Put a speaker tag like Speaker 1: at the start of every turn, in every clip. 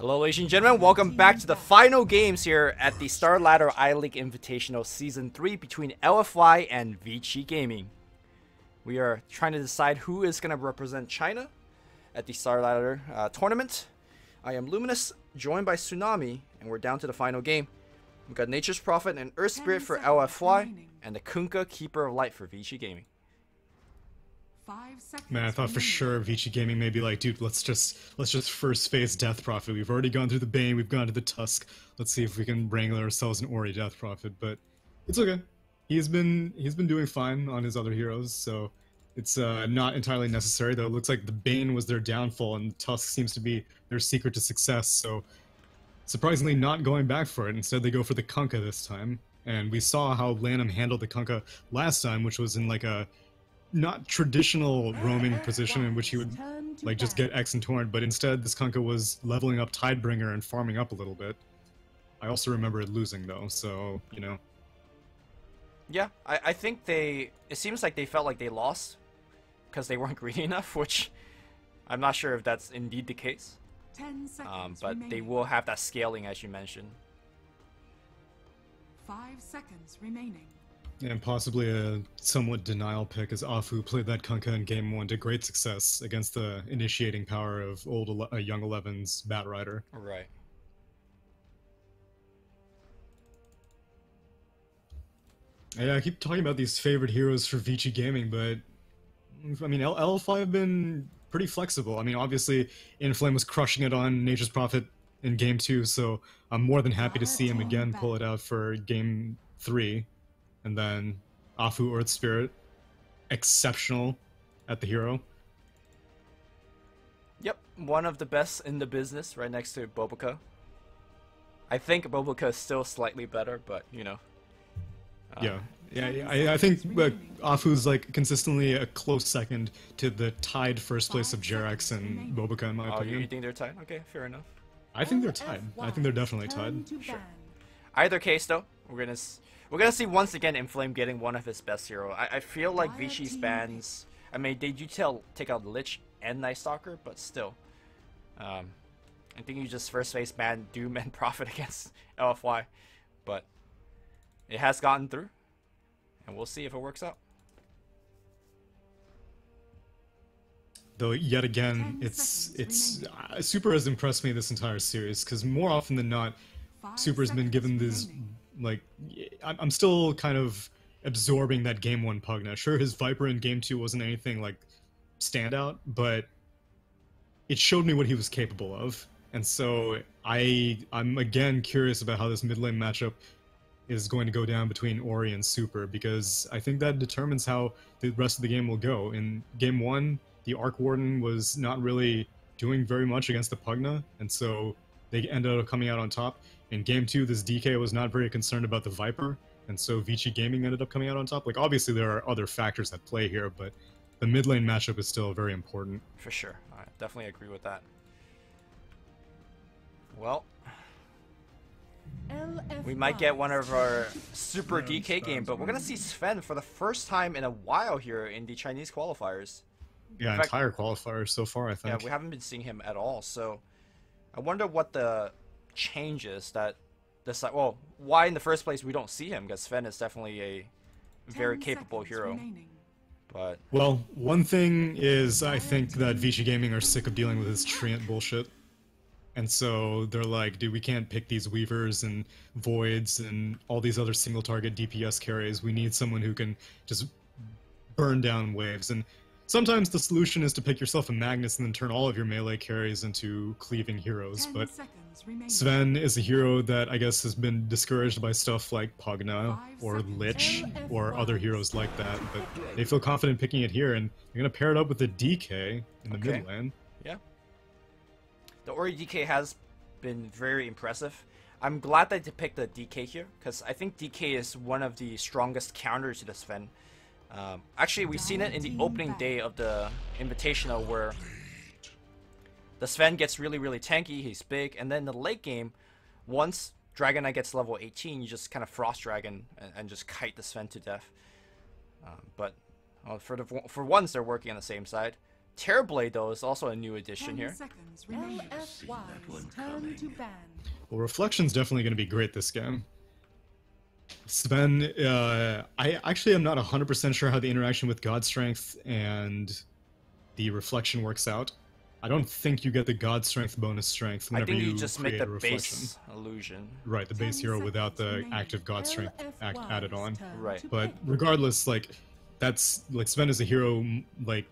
Speaker 1: Hello ladies and gentlemen, welcome back to the final games here at the Star Ladder I-League Invitational Season 3 between LFY and Vici Gaming. We are trying to decide who is going to represent China at the Star Ladder tournament. I am Luminous, joined by Tsunami, and we're down to the final game. We've got Nature's Prophet and Earth Spirit for LFY, and the Kunkka Keeper of Light for Vici Gaming.
Speaker 2: Man, I thought for sure Vici Gaming may be like, dude, let's just first phase Death Prophet. We've already gone through the Bane, we've gone to the Tusk. Let's see if we can wrangle ourselves an Ori Death Prophet, but it's okay. He's been doing fine on his other heroes, so it's not entirely necessary. Though it looks like the Bane was their downfall, and Tusk seems to be their secret to success. So surprisingly, not going back for it. Instead, they go for the Kunkka this time, and we saw how Lanham handled the Kunkka last time, which was in like a not traditional roaming position in which he would like just get X and Torrent, but instead this Kunkka was leveling up Tidebringer and farming up a little bit. I also remember it losing though, so you know.
Speaker 1: Yeah, I think it seems like they felt like they lost because they weren't greedy enough, which I'm not sure if that's indeed the case.
Speaker 3: 10 seconds
Speaker 1: but
Speaker 3: remaining.
Speaker 1: they will have that scaling as you mentioned.
Speaker 3: 5 seconds remaining.
Speaker 2: And possibly a somewhat denial pick, as Afu played that Kunkka in Game 1 to great success against the initiating power of Young Eleven's Bat Rider.
Speaker 1: Right.
Speaker 2: Yeah, I keep talking about these favorite heroes for Vici Gaming, but I mean, LFY have been pretty flexible. I mean, obviously, Inflame was crushing it on Nature's Prophet in Game 2, so I'm more than happy to see him again pull it out for Game 3. And then Afu Earth Spirit, exceptional at the hero.
Speaker 1: Yep, one of the best in the business, right next to Boboka. I think Boboka is still slightly better, but you know.
Speaker 2: Yeah, I think Afu's like consistently a close second to the tied first place of Jerax and Boboka, in my opinion.
Speaker 1: You think they're tied? Okay, fair enough.
Speaker 2: I think they're tied. I think they're definitely tied.
Speaker 1: Sure. Either case, though, we're gonna see once again Inflame getting one of his best hero. I feel like Vici's bans. I mean, they do take out Lich and Night Stalker, but still, I think you just first face ban Doom and Prophet against LFY, but it has gotten through, and we'll see if it works out.
Speaker 2: Though yet again, it's Super has impressed me this entire series, because more often than not, Super has been given this, like, I'm still kind of absorbing that Game 1 Pugna. Sure, his Viper in Game 2 wasn't anything, like, standout, but it showed me what he was capable of. And so I'm again curious about how this mid lane matchup is going to go down between Ori and Super, because I think that determines how the rest of the game will go. In Game 1, the Arc Warden was not really doing very much against the Pugna, and so they ended up coming out on top. In Game 2, this DK was not very concerned about the Viper, and so Vici Gaming ended up coming out on top. Like, obviously there are other factors at play here, but the mid lane matchup is still very important.
Speaker 1: For sure. I definitely agree with that. Well,
Speaker 3: LFY.
Speaker 1: we might get one of our Super DK game, but we're going to see Sven for the first time in a while here in the Chinese qualifiers.
Speaker 2: Yeah,
Speaker 1: In fact,
Speaker 2: entire qualifier so far, I think.
Speaker 1: yeah, we haven't been seeing him at all, so I wonder what the changes that this, well, why in the first place we don't see him, because Sven is definitely a very capable hero. But
Speaker 2: well, one thing is I think that Vici Gaming are sick of dealing with his treant bullshit. And so they're like, dude, we can't pick these Weavers and Voids and all these other single target DPS carries. We need someone who can just burn down waves. And sometimes the solution is to pick yourself a Magnus and then turn all of your melee carries into cleaving heroes, but Sven is a hero that I guess has been discouraged by stuff like Pugna or Lich or other heroes like that, but they feel confident picking it here, and they're going to pair it up with the DK in the mid lane.
Speaker 1: yeah, the Ori DK has been very impressive. I'm glad that they picked the DK here, because I think DK is one of the strongest counters to the Sven. Actually, we've seen it in the opening day of the Invitational, where the Sven gets really, really tanky, he's big, and then in the late game, once Dragon Knight gets level 18, you just kind of Frost Dragon and just kite the Sven to death. But for once, they're working on the same side. Terrorblade, though, is also a new addition
Speaker 3: 10
Speaker 1: here.
Speaker 3: seconds remaining. LFY's turn to ban.
Speaker 2: Well, Reflection's definitely going to be great this game. Sven, I actually am not 100% sure how the interaction with God Strength and the Reflection works out. I don't think you get the God Strength bonus strength
Speaker 1: I
Speaker 2: whenever
Speaker 1: think you
Speaker 2: you
Speaker 1: just
Speaker 2: create
Speaker 1: make the
Speaker 2: a Reflection.
Speaker 1: base illusion.
Speaker 2: Right, the base
Speaker 3: 10
Speaker 2: hero without the
Speaker 3: seconds
Speaker 2: active God Strength
Speaker 3: remaining.
Speaker 2: added on.
Speaker 3: LFY's turn
Speaker 1: Right.
Speaker 3: to
Speaker 2: But
Speaker 3: pick.
Speaker 2: regardless, like, that's, like, Sven is a hero, like,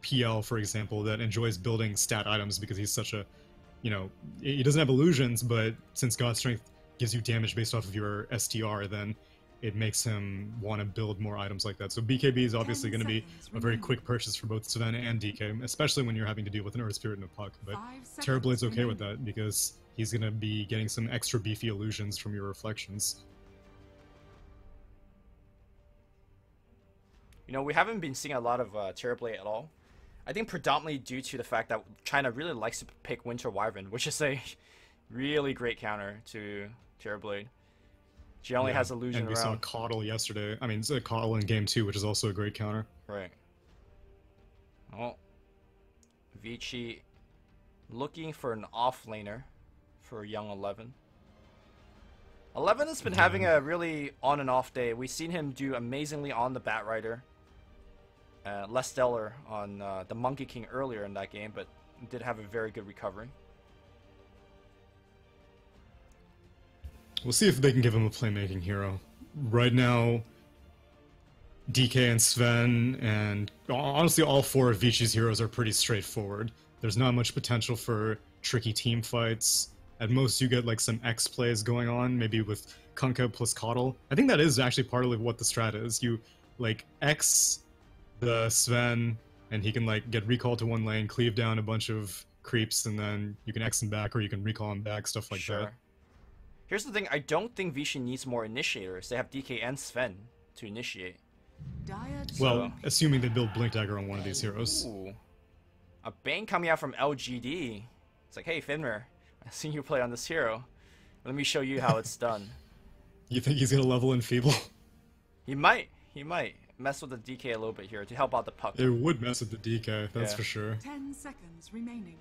Speaker 2: PL, for example, that enjoys building stat items because he's such a, you know, he doesn't have illusions, but since God Strength gives you damage based off of your STR, then it makes him want to build more items like that. So BKB is obviously
Speaker 3: 10
Speaker 2: going to be
Speaker 3: seconds
Speaker 2: a very
Speaker 3: remaining.
Speaker 2: quick purchase for both Sven and DK, especially when you're having to deal with an Earth Spirit and a Puck. But
Speaker 3: 5 seconds
Speaker 2: Terrorblade's okay with
Speaker 3: remaining.
Speaker 2: that because he's going to be getting some extra beefy illusions from your reflections.
Speaker 1: You know, we haven't been seeing a lot of Terrorblade at all. I think predominantly due to the fact that China really likes to pick Winter Wyvern, which is a really great counter to Terrorblade. She only
Speaker 2: Yeah,
Speaker 1: has illusion
Speaker 2: and we saw
Speaker 1: around.
Speaker 2: Coddle yesterday. I mean, it's a Coddle in game 2, which is also a great counter.
Speaker 1: Right. Oh. Vici looking for an offlaner for young 11. 11 has been having a really on and off day. We've seen him do amazingly on the Batrider. Less stellar on the Monkey King earlier in that game, but did have a very good recovery.
Speaker 2: We'll see if they can give him a playmaking hero. Right now, DK and Sven, and honestly all 4 of Vici's heroes are pretty straightforward. There's not much potential for tricky team fights. At most you get like some X plays going on, maybe with Kunkka plus Coddle. I think that is actually part of what the strat is. You like X the Sven, and he can like get recalled to one lane, cleave down a bunch of creeps, and then you can X him back or you can recall him back, stuff like that.
Speaker 1: Here's the thing, I don't think Vici needs more initiators. They have DK and Sven to initiate.
Speaker 3: Dire
Speaker 2: Well,
Speaker 3: to pick.
Speaker 2: assuming they build Blink Dagger on one of these heroes.
Speaker 1: Ooh. A Bane coming out from LGD. It's like, hey Finmer, I've seen you play on this hero. Let me show you how it's done.
Speaker 2: You think he's gonna level in Feeble?
Speaker 1: He might mess with the DK a little bit here to help out the Puck.
Speaker 2: It would mess with the DK, that's
Speaker 1: Yeah.
Speaker 2: for sure.
Speaker 3: 10 seconds remaining.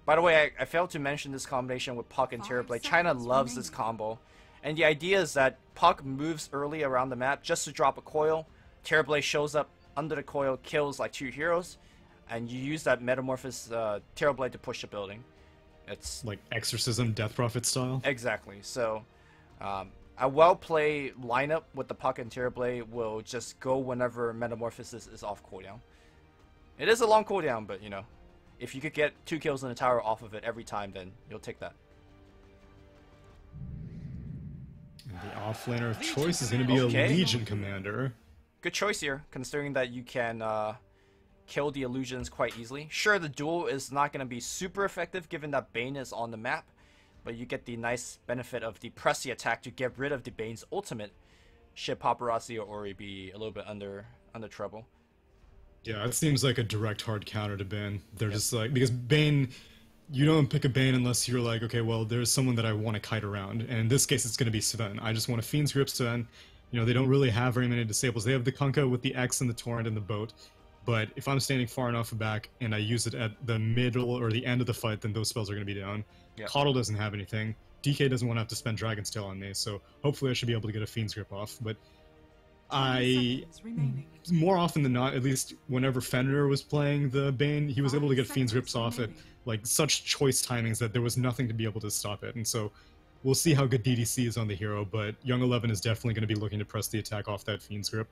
Speaker 1: By the way, I failed to mention this combination with Puck and
Speaker 3: 5
Speaker 1: Terrorblade. China
Speaker 3: seconds
Speaker 1: loves this
Speaker 3: remaining.
Speaker 1: combo. And the idea is that Puck moves early around the map just to drop a coil. Terrorblade shows up under the coil, kills like 2 heroes, and you use that Metamorphosis Terrorblade to push the building. It's
Speaker 2: Like Exorcism, Death Prophet style.
Speaker 1: exactly. So, a well-played lineup with the Puck and Terrorblade will just go whenever Metamorphosis is off cooldown. It is a long cooldown, but you know, if you could get 2 kills in the tower off of it every time, then you'll take that.
Speaker 2: And the offlaner of choice is gonna be
Speaker 1: Okay.
Speaker 2: a Legion Commander.
Speaker 1: Good choice here, considering that you can kill the illusions quite easily. Sure, the duel is not going to be super effective given that Bane is on the map, but you get the nice benefit of the Pressy attack to get rid of the Bane's ultimate, should Paparazzi or Ori be a little bit under trouble.
Speaker 2: Yeah, it seems like a direct hard counter to Bane. They're just like, because Bane, you don't pick a Bane unless you're like, okay, well, there's someone that I want to kite around. And in this case, it's going to be Sven. I just want to Fiend's Grip Sven. You know, they don't really have very many disables. They have the Kunkka with the X and the Torrent and the Boat. But if I'm standing far enough back and I use it at the middle or the end of the fight, then those spells are going to be down.
Speaker 1: Yeah.
Speaker 2: Coddle doesn't have anything. DK doesn't want to have to spend Dragon's Tail on me, so hopefully I should be able to get a Fiend's Grip off. But
Speaker 3: 10 seconds remaining.
Speaker 2: more often than not, at least whenever Fenrir was playing the Bane, he was able to get Fiend's Grips off at like such choice timings that there was nothing to be able to stop it. And so we'll see how good DDC is on the hero, but Young 11 is definitely going to be looking to press the attack off that Fiend's Grip.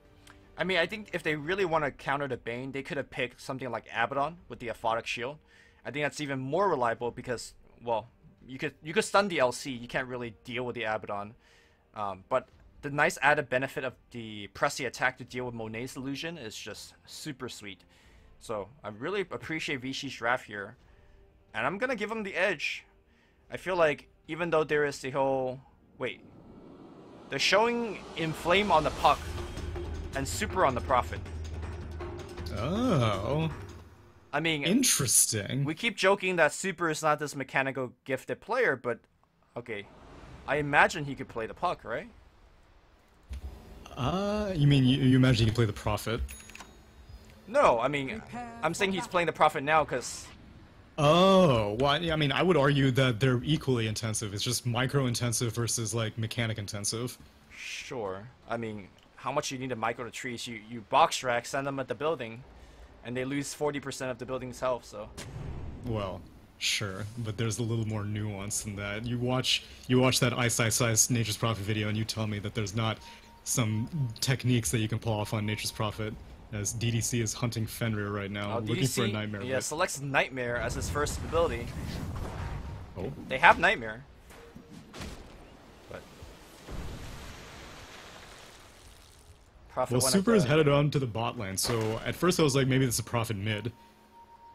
Speaker 1: I mean, I think if they really want to counter the Bane, they could have picked something like Abaddon with the Aphotic Shield. I think that's even more reliable because, well, you could stun the LC. You can't really deal with the Abaddon. But the nice added benefit of the Pressy attack to deal with Monet's illusion is just super sweet. So I really appreciate Vici's draft here. And I'm going to give him the edge. I feel like even though there is the whole... Wait. They're showing Inflame on the Puck and Super on the Prophet.
Speaker 2: Oh,
Speaker 1: I mean,
Speaker 2: interesting.
Speaker 1: we keep joking that Super is not this mechanical gifted player, but okay. I imagine he could play the Puck, right?
Speaker 2: You mean you imagine you can play the Prophet?
Speaker 1: No, I mean, I'm saying he's playing the Prophet now because...
Speaker 2: Oh, well, I mean, I would argue that they're equally intensive. It's just micro-intensive versus, like, mechanic-intensive.
Speaker 1: Sure. I mean, how much you need to micro the trees? You box track, send them at the building, and they lose 40% of the building's health, so...
Speaker 2: Well, sure, but there's a little more nuance than that. You watch that Ice Nature's Prophet video, and you tell me that there's not some techniques that you can pull off on Nature's Prophet, as DDC is hunting Fenrir right now, looking for a Nightmare.
Speaker 1: Yeah, selects Nightmare as his first ability.
Speaker 2: Oh.
Speaker 1: They have Nightmare. But... Prophet
Speaker 2: Well,
Speaker 1: went
Speaker 2: Super
Speaker 1: at
Speaker 2: is
Speaker 1: the-
Speaker 2: headed on to the bot lane, so at first I was like, maybe this is a Prophet mid,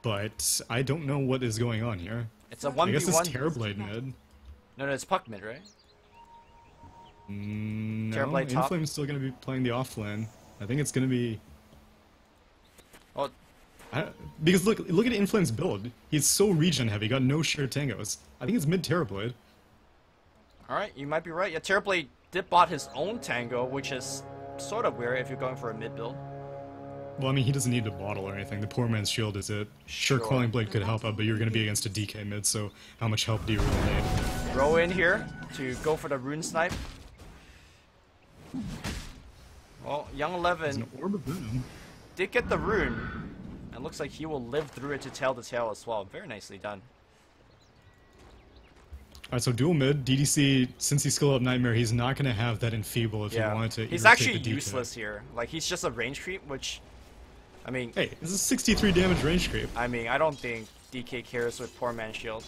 Speaker 2: but I don't know what is going on here.
Speaker 1: It's a 1v1.
Speaker 2: I guess it's Terrorblade mid.
Speaker 1: No, it's Puck mid, right?
Speaker 2: No,
Speaker 1: Terrorblade top.
Speaker 2: Inflame's still going to be playing the off lane. I think it's going to be...
Speaker 1: Oh,
Speaker 2: Because look at Inflame's build. He's so regen heavy, got no sheer tangos. I think it's mid Terrorblade.
Speaker 1: alright, you might be right. Yeah, Terrorblade did bought his own Tango, which is sort of weird if you're going for a mid build.
Speaker 2: Well, I mean, he doesn't need to bottle or anything. The poor man's shield is it. Sure, Quelling Blade could help out, but you're going to be against a DK mid, so how much help do you really need?
Speaker 1: Throw in here to go for the rune snipe. Well, Young
Speaker 2: There's
Speaker 1: 11
Speaker 2: an Orb of Venom.
Speaker 1: did get the rune, and looks like he will live through it to tell the tale as well. Very nicely done.
Speaker 2: Alright, so dual mid, DDC, since he's skill up Nightmare, he's not going to have that Enfeeble if he wanted to
Speaker 1: he's
Speaker 2: irritate
Speaker 1: actually
Speaker 2: the DK.
Speaker 1: useless here. Like, he's just a range creep, which, I mean,
Speaker 2: Hey, this is 63 damage range creep.
Speaker 1: I don't think DK cares with poor man's shield.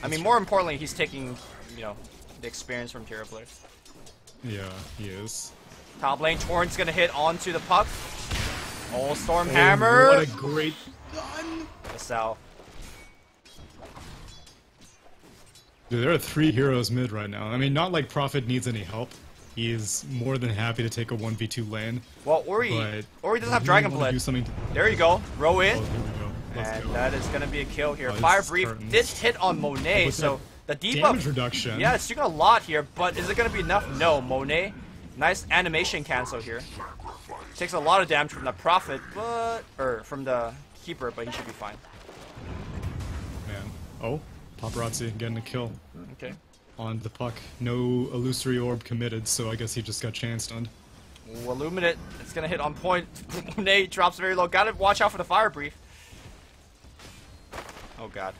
Speaker 1: I mean, more importantly, he's taking, you know, the experience from Terrorblade.
Speaker 2: Yeah, he is.
Speaker 1: Top lane, Torrent's gonna hit onto the puck. Oh, Storm
Speaker 2: Oh,
Speaker 1: Hammer!
Speaker 2: what a great...
Speaker 1: Sal.
Speaker 2: Dude, there are 3 heroes mid right now. I mean, not like Prophet needs any help. He is more than happy to take a 1v2 lane.
Speaker 1: Well,
Speaker 2: But
Speaker 1: Ori doesn't have
Speaker 2: you
Speaker 1: Dragon
Speaker 2: wanna do
Speaker 1: Blood.
Speaker 2: something to...
Speaker 1: There you go. Row in.
Speaker 2: Oh, here we go. Let's
Speaker 1: And
Speaker 2: go.
Speaker 1: that is gonna be a kill here.
Speaker 2: Oh, this
Speaker 1: Fire
Speaker 2: is
Speaker 1: Brief
Speaker 2: curtains.
Speaker 1: did hit on Monet,
Speaker 2: Look
Speaker 1: so
Speaker 2: at
Speaker 1: the debuff.
Speaker 2: damage reduction.
Speaker 1: Yeah, it's doing a lot here, but is it gonna be enough? No, Monet. Nice animation cancel here. Takes a lot of damage from the Prophet, or from the Keeper, but he should be fine.
Speaker 2: Man. Oh, Paparazzi getting a kill
Speaker 1: Okay.
Speaker 2: on the puck. No illusory orb committed, so I guess he just got chanced on.
Speaker 1: Ooh, Illuminate. It's gonna hit on point. Monet drops very low. Gotta watch out for the Fire Brief. Oh god.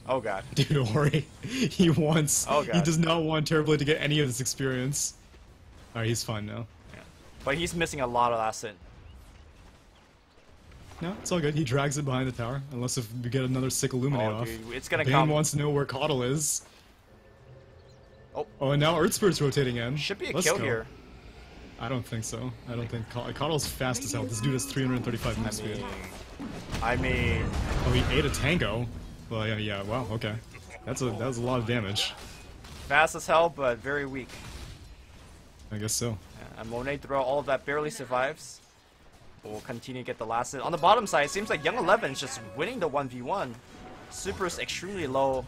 Speaker 1: Oh god.
Speaker 2: Dude, Ori, he wants...
Speaker 1: Oh, God.
Speaker 2: He does not want Terrorblade to get any of this experience. Alright, he's fine now.
Speaker 1: But he's missing a lot of asset.
Speaker 2: No, it's all good. He drags it behind the tower, unless if we get another sick Illuminate
Speaker 1: Oh,
Speaker 2: off.
Speaker 1: dude, it's gonna
Speaker 2: Bane
Speaker 1: come.
Speaker 2: wants to know where Coddle is.
Speaker 1: Oh.
Speaker 2: Oh, and now Earth Spirit's rotating in.
Speaker 1: Should be a
Speaker 2: Let's
Speaker 1: kill
Speaker 2: go.
Speaker 1: here.
Speaker 2: I don't think so. I don't think... Coddle's fast as hell. This dude has 335 move speed.
Speaker 1: I mean,
Speaker 2: Oh, he ate a tango? Well, yeah, wow, okay. That was a lot of damage.
Speaker 1: fast as hell, but very weak.
Speaker 2: I guess so.
Speaker 1: And Monet, throughout all of that, barely survives. We'll continue to get the last hit. On the bottom side, it seems like Young 11 is just winning the 1v1. Super is extremely low.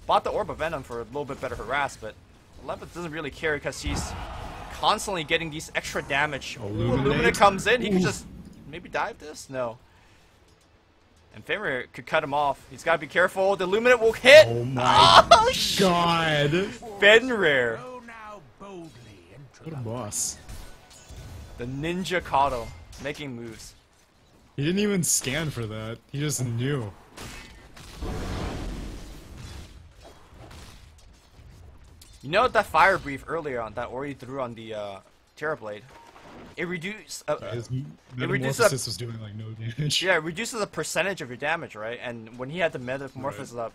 Speaker 1: Bought the Orb of Venom for a little bit better harass, but 11 doesn't really care because he's constantly getting these extra damage. Ooh, Illuminate comes in, he can just maybe dive this? No. And Fenrir could cut him off. He's got to be careful. The Illuminate will hit!
Speaker 2: Oh my god!
Speaker 1: Fenrir!
Speaker 2: What a boss.
Speaker 1: The Ninja Kato, making moves.
Speaker 2: He didn't even scan for that. He just knew.
Speaker 1: You know that Fire Brief earlier on that Ori threw on the Terrorblade? It reduced.
Speaker 2: His
Speaker 1: reduces
Speaker 2: Metamorphosis was doing like no damage.
Speaker 1: Yeah, it reduces a percentage of your damage, right? And when he had the Metamorphosis up,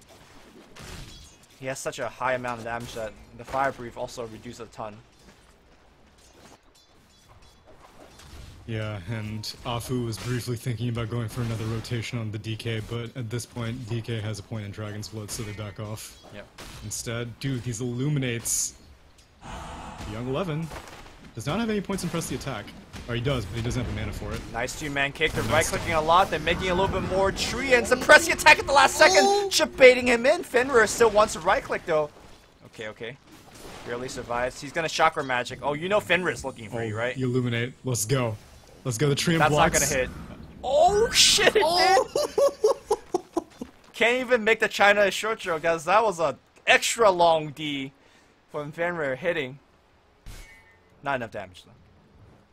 Speaker 1: he has such a high amount of damage that the Fire Brief also reduced a ton.
Speaker 2: Yeah, and Afu was briefly thinking about going for another rotation on the DK, but at this point, DK has a point in Dragon's Blood, so they back off.
Speaker 1: Yep.
Speaker 2: Instead, dude, these Illuminates. Young 11 does not have any points in press the attack. Or he does, but he doesn't have the mana for it.
Speaker 1: Nice two-man kick. They're right-clicking a lot. They're making a little bit more tree and suppress the attack at the last second. Chip baiting him in. Fenrir still wants to right-click though. Okay. Barely survives. He's gonna chakra magic. Oh, you know Fenrir's looking for you, right?
Speaker 2: You Illuminate. Let's go. Let's go, the tree and
Speaker 1: That's not
Speaker 2: blocks.
Speaker 1: gonna hit. Oh shit! It did. Can't even make the China short throw, guys. That was a extra long D from Fenrir hitting. Not enough damage though.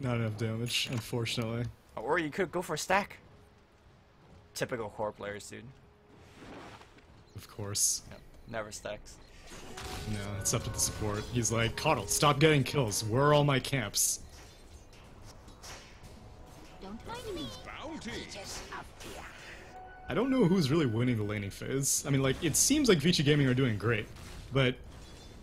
Speaker 2: Not enough damage, unfortunately.
Speaker 1: Or you could go for a stack. Typical core players, dude.
Speaker 2: Of course.
Speaker 1: Yep. Never stacks.
Speaker 2: No, it's up to the support. He's like, Coddle, stop getting kills. Where are all my camps?
Speaker 4: Don't mind me.
Speaker 2: I don't know who's really winning the laning phase. I mean, like, it seems like Vici Gaming are doing great, but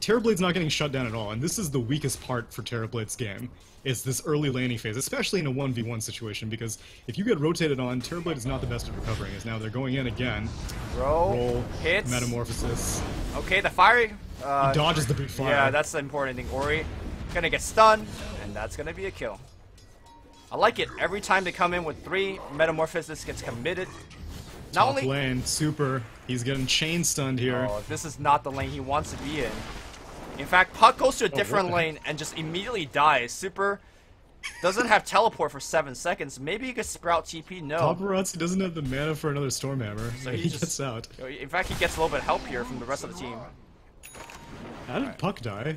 Speaker 2: Terrorblade's not getting shut down at all, and this is the weakest part for Terrorblade's game. It's this early laning phase, especially in a 1v1 situation, because if you get rotated on, Terrorblade is not the best at recovering, as now they're going in again. Roll,
Speaker 1: hits.
Speaker 2: Metamorphosis.
Speaker 1: Okay, the fire.
Speaker 2: He dodges the big fire.
Speaker 1: Yeah, that's the important thing. Ori gonna get stunned, and that's gonna be a kill. I like it. Every time they come in with 3, Metamorphosis gets committed. Not
Speaker 2: Top
Speaker 1: only
Speaker 2: lane, super. He's getting chain stunned here.
Speaker 1: Oh, this is not the lane he wants to be in. In fact, Puck goes to a different lane and just immediately dies. Super doesn't have teleport for 7 seconds. Maybe he could sprout TP. No.
Speaker 2: Paparazzi doesn't have the mana for another Stormhammer.
Speaker 1: So
Speaker 2: he
Speaker 1: just-
Speaker 2: gets out.
Speaker 1: In fact, he gets a little bit of help here from the rest of the team.
Speaker 2: How did Puck die?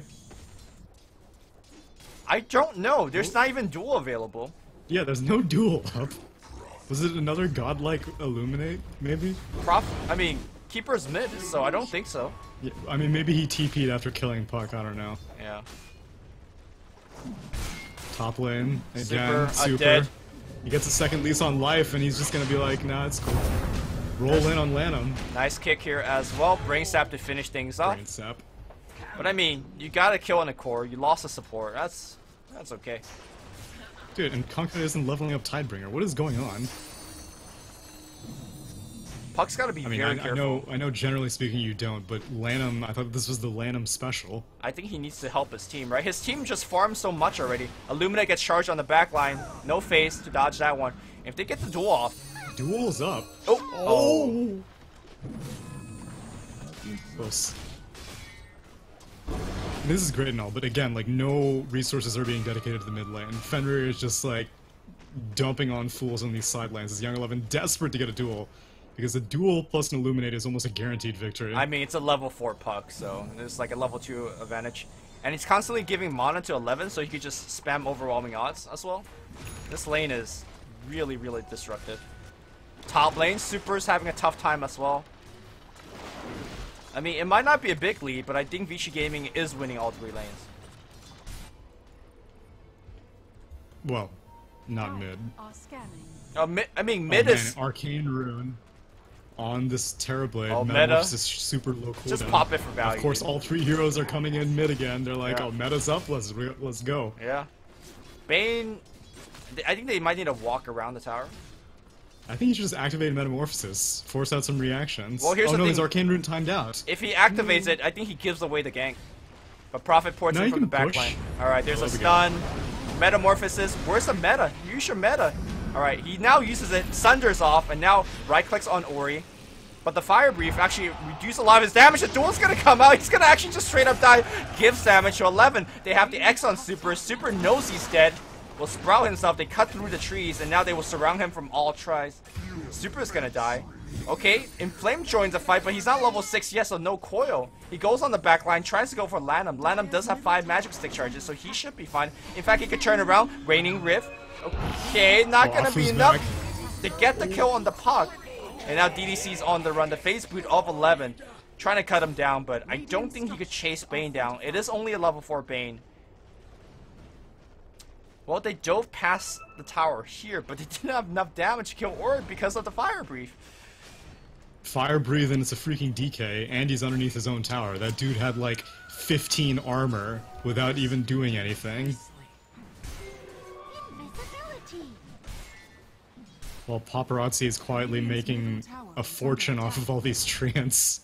Speaker 1: I don't know. There's not even duel available.
Speaker 2: Yeah, there's no duel up. Was it another godlike Illuminate, maybe?
Speaker 1: I mean, Keeper's mid, so I don't think so.
Speaker 2: Yeah, I mean, maybe he TP'd after killing Puck, I don't know.
Speaker 1: Yeah.
Speaker 2: Top lane, again,
Speaker 1: Super, dead.
Speaker 2: He gets a second lease on life, and he's just gonna be like, nah, it's cool. Roll in on Lanham.
Speaker 1: Nice kick here as well. Brain Sap to finish things off.
Speaker 2: Brain sap.
Speaker 1: But I mean, you got to kill in a core. You lost a support. That's okay.
Speaker 2: Dude, and Conquer isn't leveling up Tidebringer. What is going on?
Speaker 1: Puck's got to be
Speaker 2: I mean,
Speaker 1: very
Speaker 2: I
Speaker 1: careful.
Speaker 2: know generally speaking you don't, but Lanham, I thought this was the Lanham special.
Speaker 1: I think he needs to help his team, right? His team just farms so much already. Illumina gets charged on the back line. No face to dodge that one. If they get the duel off...
Speaker 2: Duel's up.
Speaker 1: Oh!
Speaker 2: Close. This is great and all, but again, like, no resources are being dedicated to the mid lane. Fenrir is just, like, dumping on fools on these side lanes. Is Young 11 desperate to get a duel? Because a duel plus an Illuminate is almost a guaranteed victory.
Speaker 1: I mean, it's a level 4 Puck, so it's like a level 2 advantage. And he's constantly giving mana to 11, so he could just spam overwhelming odds as well. This lane is really, really disruptive. Top lane, Super's having a tough time as well. I mean, it might not be a big lead, but I think Vici Gaming is winning all 3 lanes.
Speaker 2: Well, not mid.
Speaker 3: Are scanning.
Speaker 1: I mean, mid is...
Speaker 2: Man, Arcane Rune on this Terrorblade.
Speaker 1: Oh,
Speaker 2: Metamorphosis
Speaker 1: meta.
Speaker 2: is super low cooldown.
Speaker 1: Just pop it for value.
Speaker 2: Of course,
Speaker 1: dude.
Speaker 2: all 3 heroes are coming in mid again. They're like,
Speaker 1: Yeah.
Speaker 2: oh, meta's up, let's go.
Speaker 1: Yeah. Bane... I think they might need to walk around the tower.
Speaker 2: I think you should just activate Metamorphosis, force out some reactions.
Speaker 1: Well, here's
Speaker 2: oh
Speaker 1: the
Speaker 2: no, his
Speaker 1: thing.
Speaker 2: Arcane Rune timed out.
Speaker 1: If he activates it, I think he gives away the gank. But Prophet ports
Speaker 2: Now
Speaker 1: in
Speaker 2: you
Speaker 1: from the
Speaker 2: can
Speaker 1: back
Speaker 2: push.
Speaker 1: line. Alright, there's
Speaker 2: Oh,
Speaker 1: a
Speaker 2: there we
Speaker 1: stun. Metamorphosis. Where's the meta? Use your meta. Alright, he now uses it, sunders off, and now right-clicks on Ori. But the Fire Brief actually reduced a lot of his damage. The duel's gonna come out. He's gonna actually just straight up die. Gives damage to 11. They have the X on Super. Super knows he's dead. Will sprout himself. They cut through the trees, and now they will surround him from all tries. Super's gonna die. Okay, Inflame joins the fight, but he's not level 6 yet, so no coil. He goes on the back line, tries to go for Lanham. Lanham does have 5 magic stick charges, so he should be fine. In fact, he could turn around. Raining Rift. Okay, not gonna be
Speaker 2: Wafu's
Speaker 1: enough
Speaker 2: back.
Speaker 1: to get the kill on the Puck. And now DDC's on the run. The phase boot of 11. Trying to cut him down, but I don't think he could chase Bane down. It is only a level 4 Bane. Well, they dove past the tower here, but they didn't have enough damage to kill Ord because of the Fire Brief.
Speaker 2: Fire Breathe and it's a freaking DK, and he's underneath his own tower. That dude had like 15 armor without even doing anything.
Speaker 4: Invisibility.
Speaker 2: While Paparazzi is quietly making a fortune off of all these treants.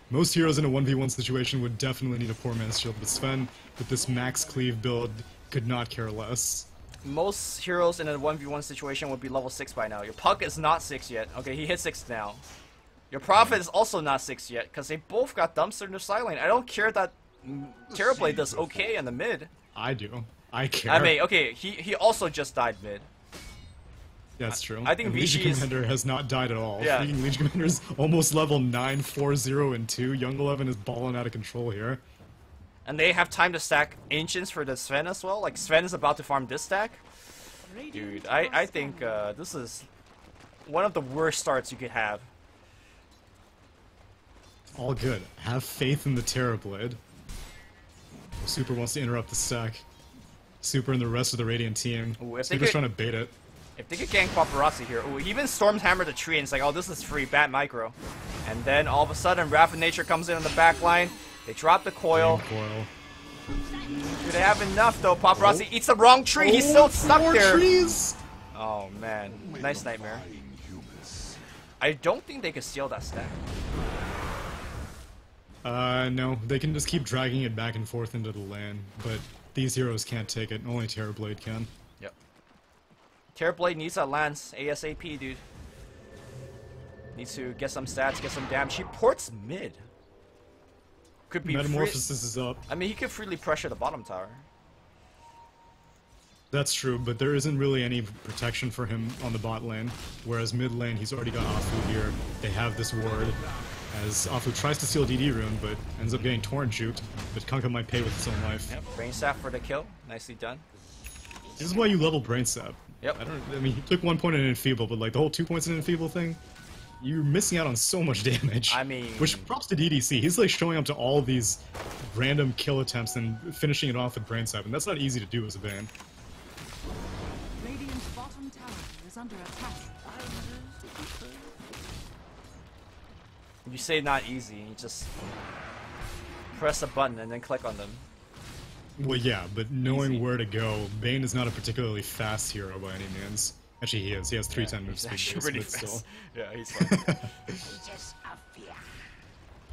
Speaker 2: Most heroes in a 1v1 situation would definitely need a poor man's shield, but Sven, with this max cleave build, could not care less.
Speaker 1: Most heroes in a 1v1 situation would be level 6 by now. Your Puck is not 6 yet. Okay, he hit 6 now. Your Prophet is also not 6 yet, because they both got dumpstered in their side lane. I don't care that Terrorblade does okay in the mid.
Speaker 2: I do. I care.
Speaker 1: I mean, okay, he also just died mid.
Speaker 2: That's true.
Speaker 1: I think
Speaker 2: and
Speaker 1: Vici
Speaker 2: Legion
Speaker 1: is-
Speaker 2: Commander has not died at all.
Speaker 1: Yeah.
Speaker 2: Freaking Legion Commander's almost level 9, 4, 0, and 2. Young 11 is balling out of control here.
Speaker 1: And they have time to stack Ancients for the Sven as well. Like, Sven is about to farm this stack. Dude, I think this is one of the worst starts you could have.
Speaker 2: All good. Have faith in the Terrorblade. Super wants to interrupt the stack. Super and the rest of the Radiant team.
Speaker 1: Ooh, if they
Speaker 2: Super's
Speaker 1: could-
Speaker 2: trying to bait it.
Speaker 1: If they could gank Paparazzi here, ooh, he even Stormhammer the tree and it's like, oh, this is free, bad micro. And then all of a sudden, Wrath of Nature comes in on the back line. They drop the coil.
Speaker 2: Coil.
Speaker 1: Do they have enough though? Paparazzi eats the wrong tree. He's still stuck
Speaker 2: Four
Speaker 1: there.
Speaker 2: trees!
Speaker 1: Oh man, nice nightmare. I don't think they could steal that stack.
Speaker 2: No. They can just keep dragging it back and forth into the lane, but these heroes can't take it. Only Terrorblade can.
Speaker 1: Yep. Terrorblade needs that lance ASAP, dude. Needs to get some stats, get some damage. He ports mid. Could be
Speaker 2: Metamorphosis is up.
Speaker 1: I mean, he could freely pressure the bottom tower.
Speaker 2: That's true, but there isn't really any protection for him on the bot lane. Whereas mid lane, he's already got Afu here. They have this ward. As Afu tries to steal DD rune, but ends up getting torn juked. But Kunkka might pay with his own life.
Speaker 1: Yep. Brain staff for the kill. Nicely done.
Speaker 2: This is why you level Brain Sap.
Speaker 1: Yep.
Speaker 2: I mean, he took 1 point in Enfeeble, but like the whole 2 points in Enfeeble thing, you're missing out on so much damage.
Speaker 1: I mean-
Speaker 2: Which, props to DDC. He's like showing up to all of these random kill attempts and finishing it off with Brain Sap, and that's not easy to do as a Vayne.
Speaker 3: Radiant's bottom tower is under attack.
Speaker 1: You say not easy, you just press a button and then click on them.
Speaker 2: Well, yeah, but knowing
Speaker 1: Easy.
Speaker 2: where to go, Vayne is not a particularly fast hero by any means. Actually, he is. He has 310 move
Speaker 1: He's
Speaker 2: speed,
Speaker 1: actually
Speaker 2: base,
Speaker 1: pretty
Speaker 2: but still.
Speaker 1: fast. Yeah, he's fine.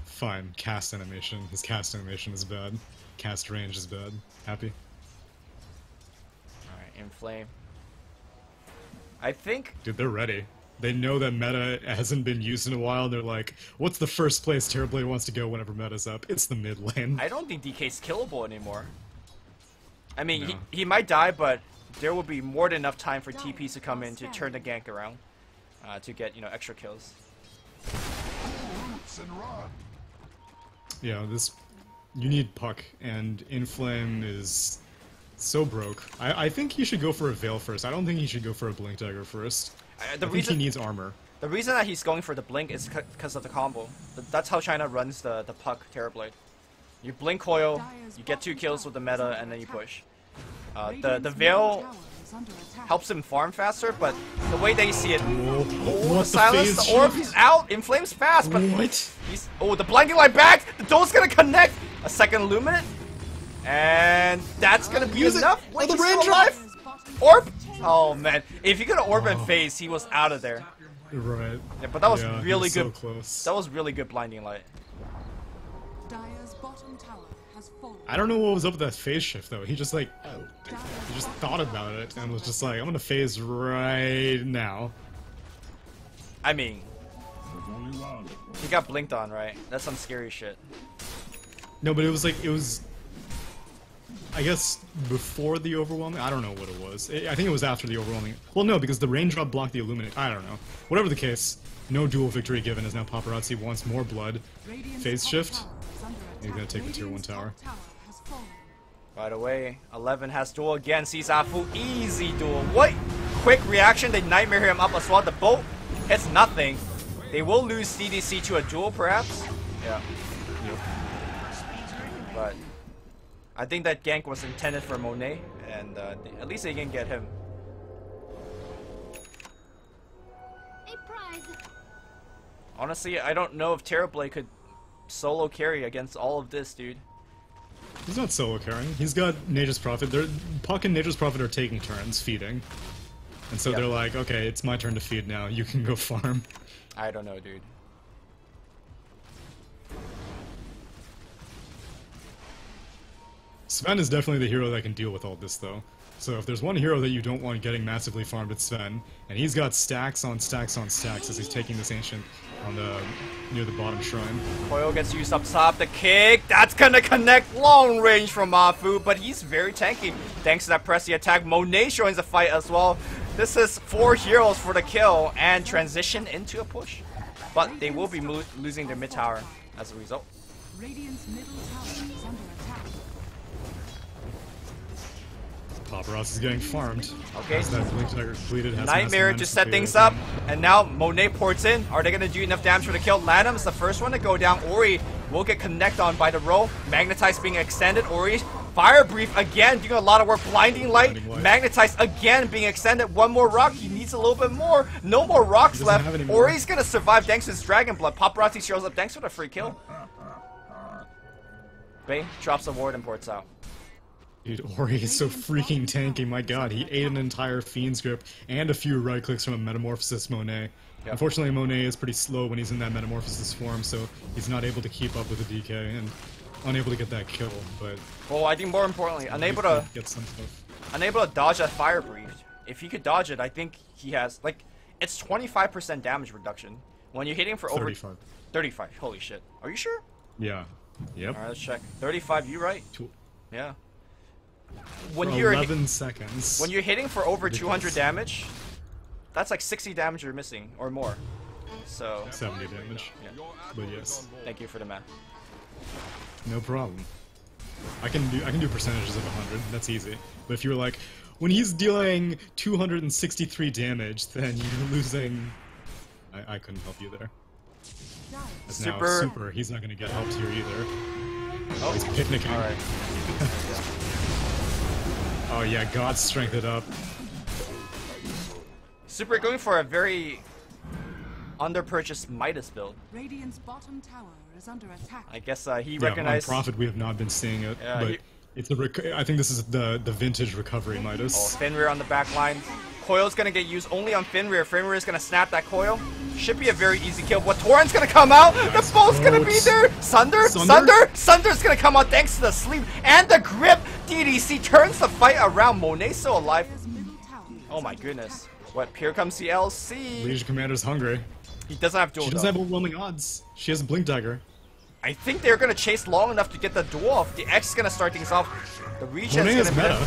Speaker 2: Fine. Cast animation. His cast animation is bad. Cast range is bad. Happy?
Speaker 1: Alright, Inflame. I think
Speaker 2: Dude, they're ready. They know that meta hasn't been used in a while. They're like, what's the first place Terrorblade wants to go whenever meta's up? It's the mid lane.
Speaker 1: I don't think DK's killable anymore. I mean,
Speaker 2: No.
Speaker 1: he might die, but there will be more than enough time for TPs to come in to turn the gank around, to get, you know, extra kills.
Speaker 2: Yeah, this... You need Puck, and Inflame is so broke. I think he should go for a Veil first. I don't think he should go for a Blink Dagger first. I think he needs armor.
Speaker 1: The reason that he's going for the blink is because of the combo. That's how China runs the Puck Terrorblade. You blink coil, you get 2 kills with the meta, and then you push. The Veil helps him farm faster, but the way they see it,
Speaker 2: Whoa.
Speaker 1: the
Speaker 2: What the
Speaker 1: silence,
Speaker 2: phase
Speaker 1: the orb,
Speaker 2: shift?
Speaker 1: he's out, Inflame's fast, but
Speaker 2: What?
Speaker 1: he's the blinding light back. The door's gonna connect. A second Illuminate, and that's gonna be
Speaker 2: Use it.
Speaker 1: enough.
Speaker 2: Oh,
Speaker 1: Wait,
Speaker 2: the
Speaker 1: he's still
Speaker 2: raindrop.
Speaker 1: alive. Orb. Oh man, if you could orb in phase, he was out of there.
Speaker 2: Right.
Speaker 1: Yeah, but that was
Speaker 2: Yeah, he
Speaker 1: really
Speaker 2: was
Speaker 1: good.
Speaker 2: So close.
Speaker 1: That was really good blinding light.
Speaker 3: Dire's bottom tower has fallen.
Speaker 2: I don't know what was up with that phase shift though. He just like he just thought about it and was just like, I'm gonna phase right now.
Speaker 1: I mean, he got blinked on, right? That's some scary shit.
Speaker 2: No, but it was like it was. I guess before the overwhelming. I don't know what it was. I think it was after the overwhelming. Well, no, because the raindrop blocked the illuminate. I don't know. Whatever the case, no dual victory given as now Paparazzi wants more blood.
Speaker 3: Radiant's
Speaker 2: Phase
Speaker 3: top
Speaker 2: shift.
Speaker 3: tower is under
Speaker 2: He's
Speaker 3: attack.
Speaker 2: gonna take the tier 1
Speaker 3: Radiant's
Speaker 2: tower.
Speaker 3: top tower has fallen.
Speaker 1: By the way, 11 has duel again. Sees Afu easy duel. What? Quick reaction. They nightmare him up as well. The boat hits nothing. They will lose CDC to a duel, perhaps. Yeah. But I think that gank was intended for Monet, and at least they can get him.
Speaker 4: A prize.
Speaker 1: Honestly, I don't know if Terrorblade could solo carry against all of this, dude.
Speaker 2: He's not solo carrying. He's got Nature's Prophet. Puck and Nature's Prophet are taking turns feeding. And so
Speaker 1: Yep.
Speaker 2: they're like, okay, it's my turn to feed now. You can go farm.
Speaker 1: I don't know, dude.
Speaker 2: Sven is definitely the hero that can deal with all this, though. So if there's one hero that you don't want getting massively farmed, it's Sven. And he's got stacks on stacks on stacks as he's taking this Ancient on the near the bottom shrine.
Speaker 1: Coil gets used up top. The kick, that's gonna connect long range from Mafu, but he's very tanky. Thanks to that pressy attack, Monet joins the fight as well. This is 4 heroes for the kill and transition into a push. But they will be losing their mid tower as a result.
Speaker 3: Radiant's middle tower is under attack.
Speaker 2: Paparazzi is getting farmed.
Speaker 1: Okay.
Speaker 2: Has that Blink Dagger completed, has
Speaker 1: Nightmare to set things up, and now Monet ports in. Are they gonna do enough damage for the kill? Lanham's the first one to go down. Ori will get connected on by the roll. Magnetize being extended. Ori Fire Brief again doing a lot of work. Blinding Light. Magnetize again being extended. One more rock. He needs a little bit more. No more rocks left. Ori's gonna survive thanks to his Dragon Blood. Paparazzi shows up thanks for the free kill. Bay drops a ward and ports out.
Speaker 2: Dude, Ori is so freaking tanky, my god. He ate an entire Fiend's Grip and a few right clicks from a Metamorphosis Monet. Yep. Unfortunately, Monet is pretty slow when he's in that Metamorphosis form, so he's not able to keep up with the DK and unable to get that kill, but...
Speaker 1: Well, I think more importantly, unable to
Speaker 2: get some stuff.
Speaker 1: Unable to dodge that Fire Brief. If he could dodge it, I think he has, like, it's 25% damage reduction. When you're hitting for over...
Speaker 2: 35.
Speaker 1: 35, holy shit. Are you sure?
Speaker 2: Yeah. Yep.
Speaker 1: Alright, let's check. 35, you right? Yeah. When
Speaker 2: for
Speaker 1: you're
Speaker 2: 11 seconds.
Speaker 1: When you're hitting for over 200 damage, that's like 60 damage you're missing or more. So
Speaker 2: 70 damage.
Speaker 1: Yeah.
Speaker 2: But yes.
Speaker 1: Thank you for the math.
Speaker 2: No problem. I can do percentages of 100. That's easy. But if you're like, when he's dealing 263 damage, then you're losing. I couldn't help you there. Super. He's not gonna get helped here either.
Speaker 1: Oh,
Speaker 2: he's picnicking.
Speaker 1: All right.
Speaker 2: Oh yeah, God strength it up.
Speaker 1: Super going for a very under-purchased Midas build.
Speaker 3: Radiant's bottom tower is under attack.
Speaker 1: I guess he recognized.
Speaker 2: On Prophet, we have not been seeing it,
Speaker 1: Yeah,
Speaker 2: but it's a. I think this is the vintage recovery Midas.
Speaker 1: Oh, Fenrir on the back line. Coil's gonna get used only on Fenrir. Fenrir is gonna snap that coil. Should be a very easy kill. But Torrent's gonna come out. The bolt's gonna be there. Sunder's gonna come out thanks to the sleep and the grip. DDC turns the fight around. Monet still alive. Oh my goodness. What? Here comes the LC.
Speaker 2: Legion Commander's hungry.
Speaker 1: He doesn't have duel.
Speaker 2: She doesn't have overwhelming odds. She has a Blink Dagger.
Speaker 1: I think they're gonna chase long enough to get the duel off. The X is gonna start things off. The Regen's gonna
Speaker 2: meta.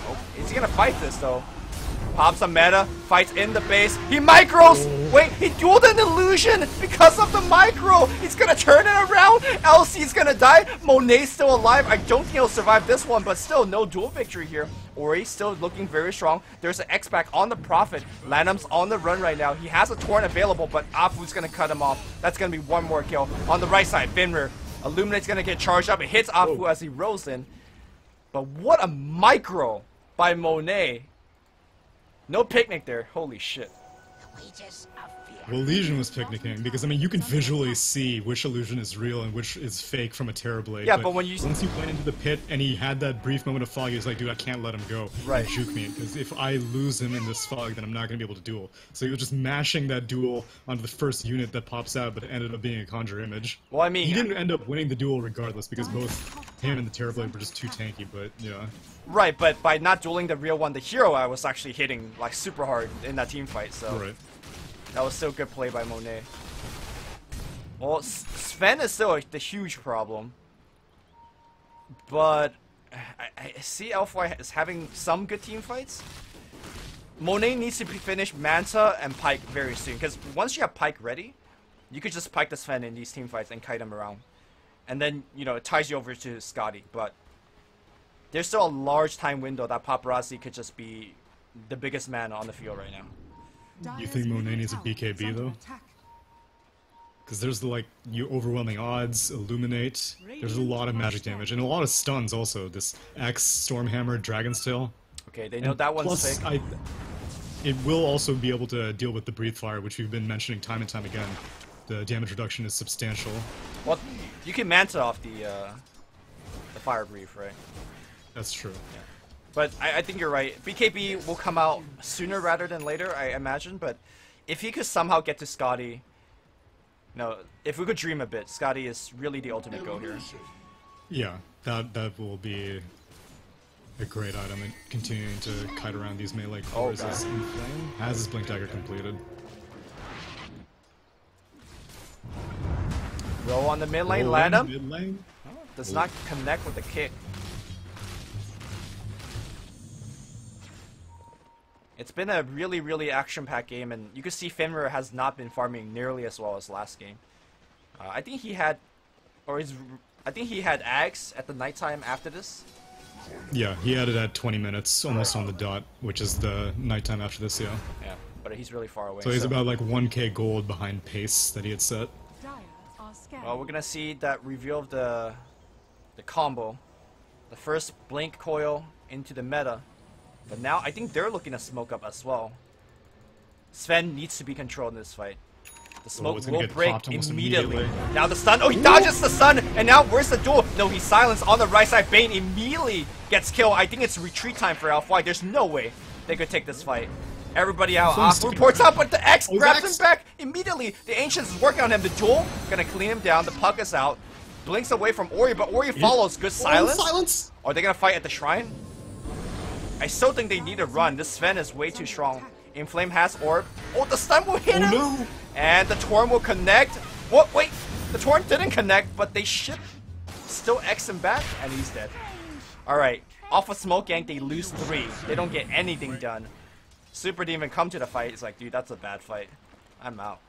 Speaker 1: Oh, is he gonna fight this though? Pops a meta, fights in the base. He micros!
Speaker 2: Oh.
Speaker 1: Wait, he dueled an illusion because of the micro! He's gonna turn it around! LC's gonna die! Monet's still alive. I don't think he'll survive this one, but still, no duel victory here. Ori still looking very strong. There's an X-Back on the Prophet. Lanham's on the run right now. He has a Torrent available, but Afu's gonna cut him off. That's gonna be one more kill. On the right side, Fenrir. Illuminate's gonna get charged up. It hits Afu as he rolls in. But what a micro by Monet. No picnic there. Holy shit.
Speaker 2: Well, Legion was picnicking because, I mean, you can visually see which illusion is real and which is fake from a Terrorblade.
Speaker 1: Yeah, but when you...
Speaker 2: Once you went into the pit and he had that brief moment of fog, he was like, dude, I can't let him go.
Speaker 1: Right.
Speaker 2: And juke me, because if I lose him in this fog, then I'm not going to be able to duel. So he was just mashing that duel onto the first unit that pops out, but it ended up being a Conjure Image.
Speaker 1: Well, I mean...
Speaker 2: He didn't end up winning the duel regardless, because both him and the Terrorblade were just too tanky, but, yeah.
Speaker 1: Right, but by not dueling the real one, the hero, I was actually hitting, like, super hard in that team fight, so...
Speaker 2: Right.
Speaker 1: That was still good play by Monet. Well, Sven is still the huge problem. But I see LFY is having some good team fights. Monet needs to finish Manta and Pyke very soon. Because once you have Pyke ready, you could just Pyke the Sven in these team fights and kite him around. And then, you know, it ties you over to Scotty. But there's still a large time window that Paparazzi could just be the biggest man on the field right now.
Speaker 2: You think Monet needs a BKB though? Because there's the, like, you overwhelming odds, Illuminate, there's a lot of magic damage, and a lot of stuns also, this X, Stormhammer, Dragon's Tail.
Speaker 1: Okay, they know that one's
Speaker 2: plus,
Speaker 1: fake.
Speaker 2: It will also be able to deal with the Breathe Fire, which we've been mentioning time and time again. The damage reduction is substantial.
Speaker 1: Well, you can Manta off the Fire Brief, right?
Speaker 2: That's true.
Speaker 1: Yeah. But I think you're right. BKB will come out sooner rather than later, I imagine. But if he could somehow get to Scotty... No, if we could dream a bit, Scotty is really the ultimate go here.
Speaker 2: Yeah, that will be a great item in continuing to kite around these melee cores as Inflame has his Blink Dagger completed.
Speaker 1: Roll on the mid lane,
Speaker 2: Roll
Speaker 1: land
Speaker 2: in,
Speaker 1: him.
Speaker 2: mid lane.
Speaker 1: Does not connect with the kick. It's been a really, really action-packed game, and you can see Fenrir has not been farming nearly as well as last game. I think he had, I think he had Ags at the nighttime after this.
Speaker 2: Yeah, he had it at 20 minutes, almost on the dot, which is the nighttime after this, yeah.
Speaker 1: Yeah, but he's really far away.
Speaker 2: So he's about like 1k gold behind pace that he had set.
Speaker 3: Dire are scared.
Speaker 1: Well, we're gonna see that reveal of the combo. The first blink coil into the meta. But now I think they're looking to smoke up as well. Sven needs to be controlled in this fight. The smoke
Speaker 2: it's gonna
Speaker 1: will
Speaker 2: get
Speaker 1: break
Speaker 2: popped almost
Speaker 1: immediately.
Speaker 2: immediately.
Speaker 1: Now the stun. Oh, he dodges the stun, and now where's the duel? No, he's silenced on the right side. Bane immediately gets killed. I think it's retreat time for LFY. There's no way they could take this fight. Everybody out. Afu reports out, but the X grabs him back immediately. The Ancients is working on him. The duel gonna clean him down. The puck is out. Blinks away from Ori, but Ori follows. Good silence. Are they gonna fight at the shrine? I still think they need to run. This Sven is way too strong. Inflame has orb. Oh, the stun will hit him!
Speaker 2: No.
Speaker 1: And the Torn will connect. What? Wait! The Torn didn't connect, but they should still X him back, and he's dead. Alright. Off of Smoke Gank, they lose 3. They don't get anything done. Super didn't even come to the fight. It's like, dude, that's a bad fight. I'm out.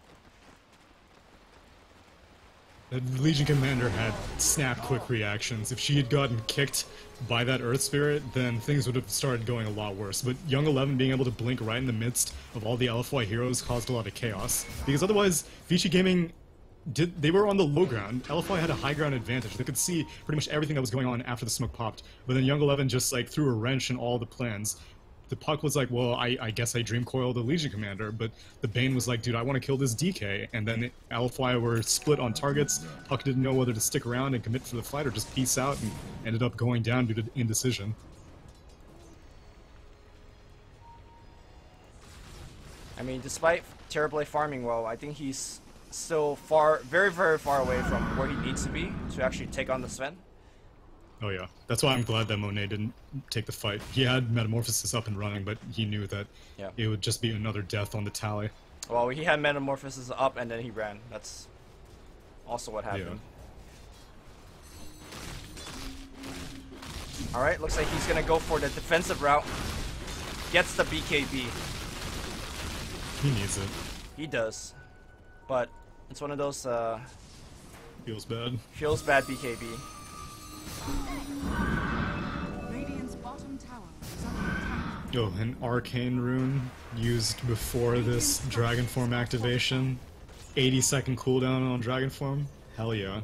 Speaker 2: The Legion Commander had snap quick reactions. If she had gotten kicked by that Earth Spirit, then things would have started going a lot worse. But Young 11 being able to blink right in the midst of all the LFY heroes caused a lot of chaos. Because otherwise, Vici Gaming, they were on the low ground. LFY had a high ground advantage. They could see pretty much everything that was going on after the smoke popped. But then Young 11 just like threw a wrench in all the plans. The Puck was like, well, I guess I Dream Coiled the Legion Commander, but the Bane was like, dude, I want to kill this DK, and then LFY were split on targets. Puck didn't know whether to stick around and commit for the fight or just peace out, and ended up going down due to indecision.
Speaker 1: I mean, despite terribly farming well, I think he's still very, very far away from where he needs to be to actually take on the Sven.
Speaker 2: Oh yeah, that's why I'm glad that Monet didn't take the fight. He had Metamorphosis up and running, but he knew that it would just be another death on the tally.
Speaker 1: Well, he had Metamorphosis up and then he ran. That's also what happened. Yeah. Alright, looks like he's gonna go for the defensive route. Gets the BKB.
Speaker 2: He needs it.
Speaker 1: He does. But it's one of those
Speaker 2: Feels bad.
Speaker 1: Feels bad BKB.
Speaker 3: Radiant's bottom tower is under attack.
Speaker 2: Oh, an Arcane Rune used before this Dragon Form activation. 80-second cooldown on Dragon Form? Hell yeah.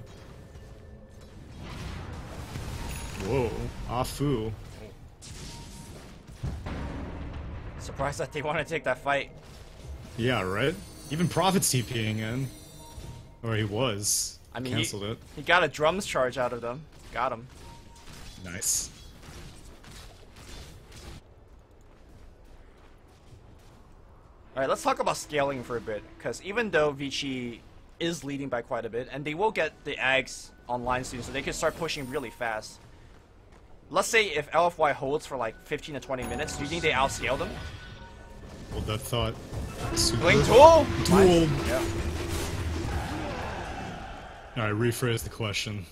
Speaker 2: Whoa, Afu.
Speaker 1: Surprised that they want to take that fight.
Speaker 2: Yeah, right? Even Prophet's TPing in. Or he was.
Speaker 1: I mean,
Speaker 2: Cancelled it.
Speaker 1: He got a drums charge out of them. Got him.
Speaker 2: Nice.
Speaker 1: Alright, let's talk about scaling for a bit, because even though Vici is leading by quite a bit, and they will get the Ags online soon, so they can start pushing really fast. Let's say if LFY holds for like 15 to 20 minutes, do you think they outscale them?
Speaker 2: Hold that thought.
Speaker 1: Blink Duel!
Speaker 2: Duel!
Speaker 1: Nice. Yeah.
Speaker 2: Alright, rephrase the question.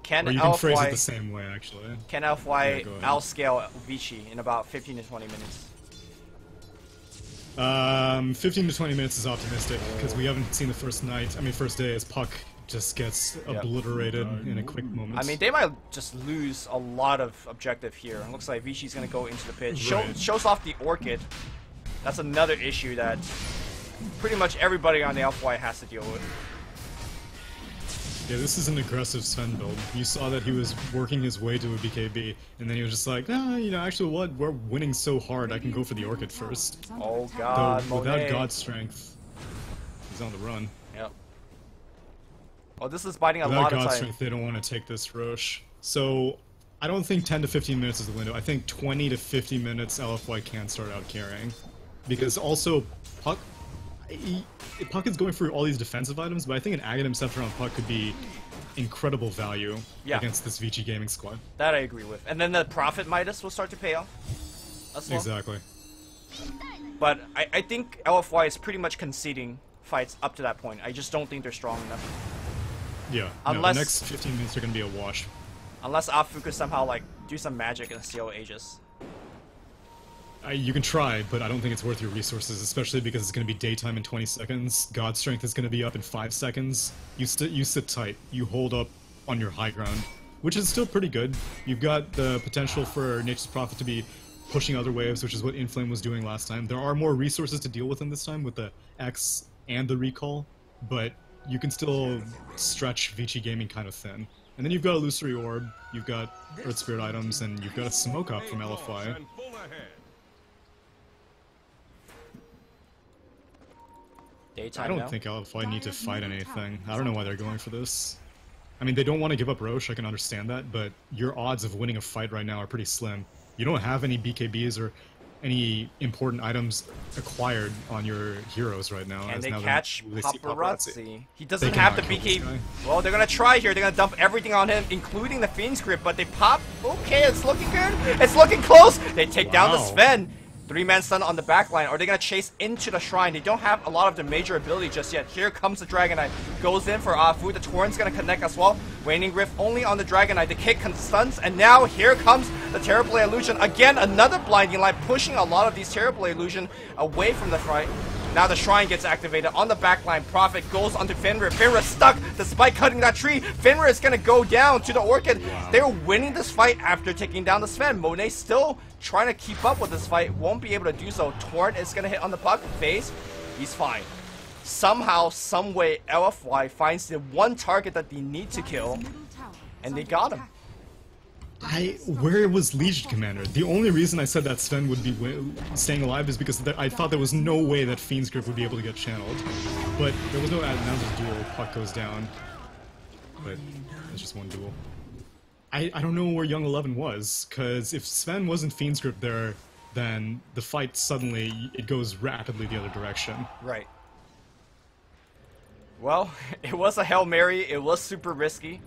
Speaker 1: Can
Speaker 2: Or you can phrase it
Speaker 1: LFY
Speaker 2: the same way, actually.
Speaker 1: Can LFY
Speaker 2: go ahead.
Speaker 1: outscale Vici in about 15 to 20 minutes?
Speaker 2: 15 to 20 minutes is optimistic, because we haven't seen the first day as Puck just gets obliterated in a quick moment.
Speaker 1: I mean, they might just lose a lot of objective here. It looks like Vici's gonna go into the pit. Shows off the Orchid. That's another issue that pretty much everybody on the LFY has to deal with.
Speaker 2: Yeah, this is an aggressive Sven build. You saw that he was working his way to a BKB, and then he was just like, nah, you know, actually what? We're winning so hard, I can go for the Orchid first.
Speaker 1: Oh god,
Speaker 2: Though, without
Speaker 1: Monet.
Speaker 2: God Strength, he's on the run.
Speaker 1: Yep. Oh, this is biting a
Speaker 2: Without
Speaker 1: lot of
Speaker 2: God
Speaker 1: time.
Speaker 2: Strength, they don't want to take this Roche. So, I don't think 10 to 15 minutes is the window. I think 20 to 50 minutes LFY can start out carrying. Because also, Puck... Puck is going through all these defensive items, but I think an Aghanim Scepter on Puck could be incredible value against this Vici Gaming squad.
Speaker 1: That I agree with. And then the Prophet Midas will start to pay off as well.
Speaker 2: Exactly.
Speaker 1: But I think LFY is pretty much conceding fights up to that point. I just don't think they're strong enough.
Speaker 2: Yeah.
Speaker 1: Unless
Speaker 2: no, the next 15 minutes are gonna be a wash.
Speaker 1: unless Afu could somehow like do some magic and steal Aegis.
Speaker 2: You can try, but I don't think it's worth your resources, especially because it's going to be daytime in 20 seconds. God Strength is going to be up in 5 seconds. You sit tight. You hold up on your high ground, which is still pretty good. You've got the potential for Nature's Prophet to be pushing other waves, which is what Inflame was doing last time. There are more resources to deal with in this time with the X and the recall, but you can still stretch Vici Gaming kind of thin. And then you've got Illusory Orb, you've got Earth Spirit items, and you've got a Smoke Up from LFY. I don't think LFY need to fight anything. I don't know why they're going for this. I mean, they don't want to give up Roche, I can understand that, but your odds of winning a fight right now are pretty slim. You don't have any BKBs or any important items acquired on your heroes right now.
Speaker 1: And they
Speaker 2: now
Speaker 1: catch
Speaker 2: they see
Speaker 1: Paparazzi. He doesn't have the BKB. Well, they're gonna try here. They're gonna dump everything on him, including the Fiend's Grip, but they pop. Okay, it's looking good. It's looking close. They take down the Sven. 3-man stun on the backline. Are they gonna chase into the shrine? They don't have a lot of the major ability just yet. Here comes the Dragonite. Goes in for Afu. The Torrent's gonna connect as well. Waning Rift only on the Dragonite. The kick stuns, and now here comes the Terrorblade Illusion. Again, another blinding light, pushing a lot of these Terrorblade Illusion away from the fight. Now the shrine gets activated on the backline. Prophet goes onto Fenrir. Fenrir stuck despite cutting that tree. Fenrir is gonna go down to the Orchid. They're winning this fight after taking down the Sven. Monet still trying to keep up with this fight. Won't be able to do so. Torrent is gonna hit on the puck. Phase. He's fine. Somehow, someway, LFY finds the one target that they need to kill, and they got him.
Speaker 2: Where was Legion Commander? The only reason I said that Sven would be staying alive is because I thought there was no way that Fiend's Grip would be able to get channeled. But there was no now there's a duel, puck goes down. But it's just one duel. I don't know where Young 11 was, because if Sven wasn't Fiend's Grip there, then the fight suddenly, it goes rapidly the other direction.
Speaker 1: Right. Well, it was a Hail Mary, it was super risky.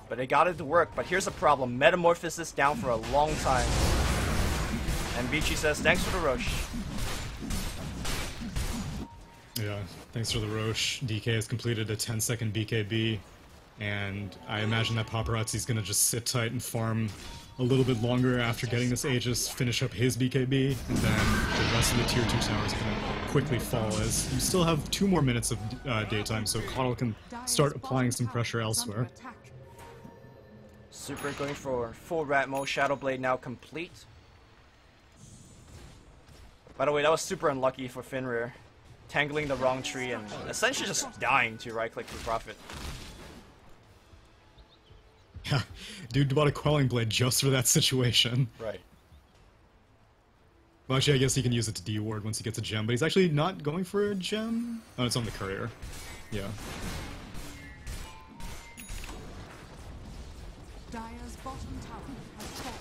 Speaker 1: But they got it to work. But here's the problem. Metamorphosis down for a long time. And Vici says, thanks for the Roche.
Speaker 2: Yeah, thanks for the Roche. DK has completed a 10-second BKB. And I imagine that Paparazzi's gonna just sit tight and farm a little bit longer after getting this Aegis, finish up his BKB, and then the rest of the tier 2 towers are gonna quickly fall as you still have 2 more minutes of daytime, so Coddle can start applying some pressure elsewhere.
Speaker 1: Super going for full rat mode. Shadow Blade now complete. By the way, that was super unlucky for Fenrir. Tangling the wrong tree and essentially just dying to right-click for Prophet.
Speaker 2: Yeah, dude bought a Quelling Blade just for that situation.
Speaker 1: Right.
Speaker 2: Well, actually, I guess he can use it to D-ward once he gets a gem, but he's actually not going for a gem? Oh, it's on the courier. Yeah.
Speaker 3: Dire's bottom tower has fallen.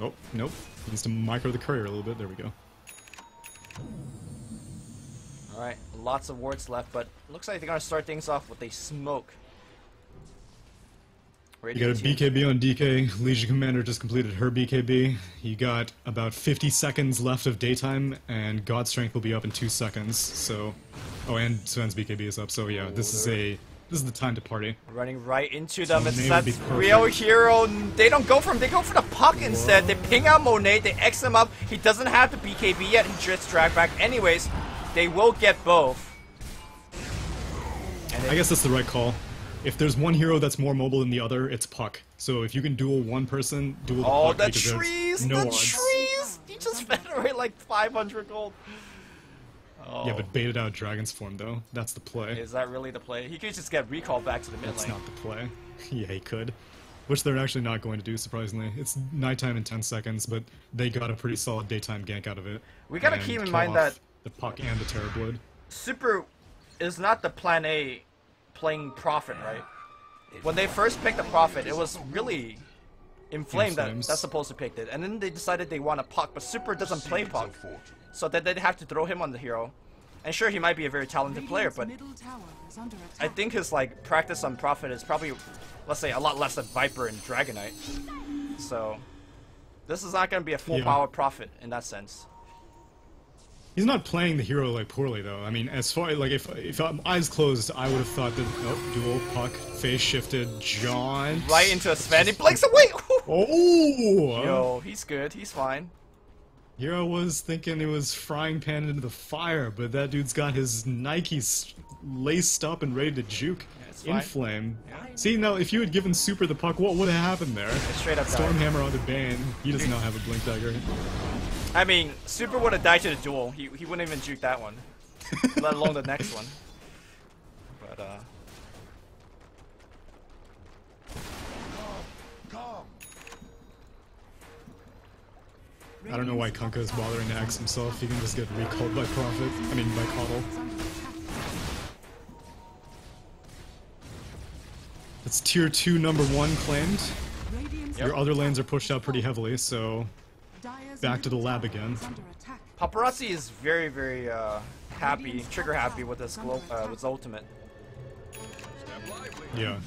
Speaker 2: Oh, nope. He needs to micro the courier a little bit. There we go.
Speaker 1: Alright, lots of wards left, but looks like they're gonna start things off with a smoke.
Speaker 2: You got a BKB on DK. Legion Commander just completed her BKB. You got about 50 seconds left of daytime, and God Strength will be up in 2 seconds. So, oh, and Sven's BKB is up. So yeah, this is the time to party.
Speaker 1: Running right into them. It's
Speaker 2: Monet
Speaker 1: that real hero. They don't go for him. They go for the puck instead. They ping out Monet. They X him up. He doesn't have the BKB yet. He just dragged back. Anyways, they will get both.
Speaker 2: And I guess that's the right call. If there's one hero that's more mobile than the other, it's Puck. So if you can duel one person, duel the Puck.
Speaker 1: Oh, the trees!
Speaker 2: No
Speaker 1: the
Speaker 2: odds.
Speaker 1: Trees! He just fed away like 500 gold. Oh.
Speaker 2: Yeah, but baited out Dragon's Form, though. That's the play.
Speaker 1: Is that really the play? He could just get recall back to the mid lane.
Speaker 2: That's not the play. Yeah, he could. Which they're actually not going to do, surprisingly. It's nighttime in 10 seconds, but they got a pretty solid daytime gank out of it.
Speaker 1: We gotta keep in mind that
Speaker 2: the Puck and the Terrorblade.
Speaker 1: Super is not the plan A playing Prophet, right? When they first picked the Prophet, it was really Inflame that's supposed to pick it. And then they decided they want a Puck, but Super doesn't play Puck. So that they'd have to throw him on the hero. And sure, he might be a very talented player, but I think his like practice on Prophet is probably, let's say, a lot less than Viper and Dragonite. So this is not going to be a full power Prophet in that sense.
Speaker 2: He's not playing the hero like poorly though. I mean, as far like if I'm eyes closed, I would have thought that dual puck face shifted jaunt
Speaker 1: Right into a Sven. He blinks away.
Speaker 2: Oh!
Speaker 1: Yo, he's good. He's fine.
Speaker 2: Here I was thinking it was frying pan into the fire, but that dude's got his Nikes laced up and ready to juke.
Speaker 1: it's
Speaker 2: In
Speaker 1: fine.
Speaker 2: flame.
Speaker 1: Yeah.
Speaker 2: See, now, if you had given Super the puck, what would have happened there?
Speaker 1: Straight up died.
Speaker 2: Stormhammer onto Bane. He does not have a blink dagger.
Speaker 1: I mean, Super would have died to the duel. He wouldn't even juke that one, let alone the next one. But
Speaker 2: I don't know why Kunkka is bothering to X himself. He can just get recalled by Prophet. I mean, by Coddle. It's tier 2 number 1 claimed. Your other lanes are pushed out pretty heavily, so back to the lab again.
Speaker 1: Paparazzi is very, very happy, trigger happy with his ultimate.
Speaker 2: Yeah,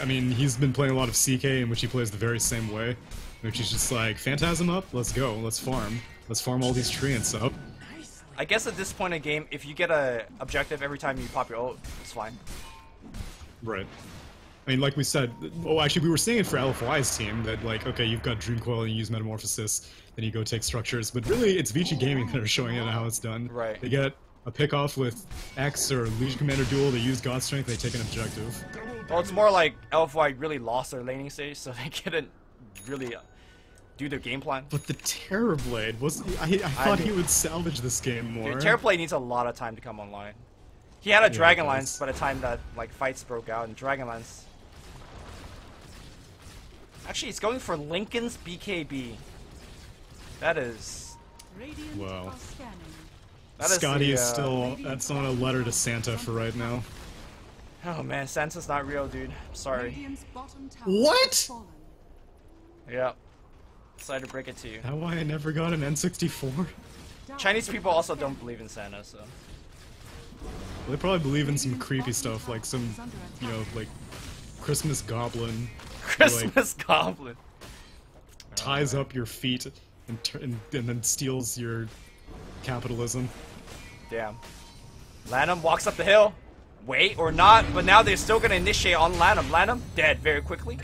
Speaker 2: I mean, he's been playing a lot of CK in which he plays the very same way, which is just like, Phantasm up, let's go, let's farm all these treants up.
Speaker 1: I guess at this point in the game, if you get a objective every time you pop your ult, it's fine.
Speaker 2: Right. I mean, like we said, oh, actually, we were saying it for LFY's team, that, like, okay, you've got Dream Coil and you use Metamorphosis, then you go take structures, but really, it's Vici Gaming that are showing it how it's done.
Speaker 1: Right.
Speaker 2: They get a pick-off with X or Legion Commander duel, they use God Strength, they take an objective.
Speaker 1: Well, it's more like LFY really lost their laning stage, so they couldn't really do their game plan.
Speaker 2: But the Terrorblade was... I thought he would salvage this game more.
Speaker 1: Dude, Terrorblade needs a lot of time to come online. He had a Dragonlance by the time that like fights broke out, and Dragonlance... Actually, he's going for Lincoln's BKB. That is...
Speaker 2: Wow.
Speaker 1: That
Speaker 2: Scotty
Speaker 1: is
Speaker 2: is still... That's on a letter to Santa for right now.
Speaker 1: Oh man, Santa's not real, dude. Sorry.
Speaker 2: What?!
Speaker 1: Yeah. Sorry to break it to you.
Speaker 2: That's why I never got an N64?
Speaker 1: Chinese people also don't believe in Santa, so...
Speaker 2: They probably believe in some creepy stuff, like some, you know, like Christmas goblin.
Speaker 1: Christmas goblin.
Speaker 2: Ties up your feet and then steals your capitalism.
Speaker 1: Damn. Lanham walks up the hill. Wait, or not, but now they're still gonna initiate on Lanham. Lanham, dead very quickly.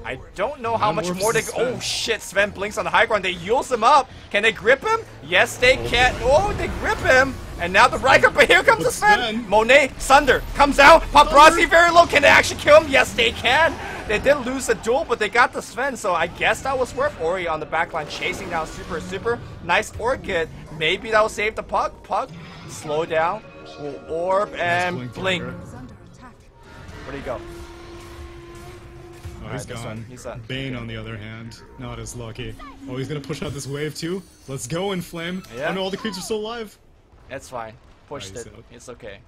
Speaker 1: I don't know how much more they... Oh shit, Sven blinks on the high ground. They use him up. Can they grip him? Yes, they can. Oh, they grip him. And now the Riker, but here comes the Sven. Monet, Sunder, comes out. Paparazzi very low. Can they actually kill him? Yes, they can. They did lose the duel, but they got the Sven, so I guess that was worth. Ori on the backline chasing down Super. Nice Orchid. Maybe that will save the puck. Puck, slow down. Orb and blink. Where'd he go?
Speaker 2: Oh, he's gone.
Speaker 1: He's done.
Speaker 2: Bane, on the other hand, not as lucky. Oh, he's gonna push out this wave too. Let's go, Inflame.
Speaker 1: Yeah.
Speaker 2: Oh no, all the creeps are still alive.
Speaker 1: It's fine. Pushed
Speaker 2: Nice.
Speaker 1: it. It's okay.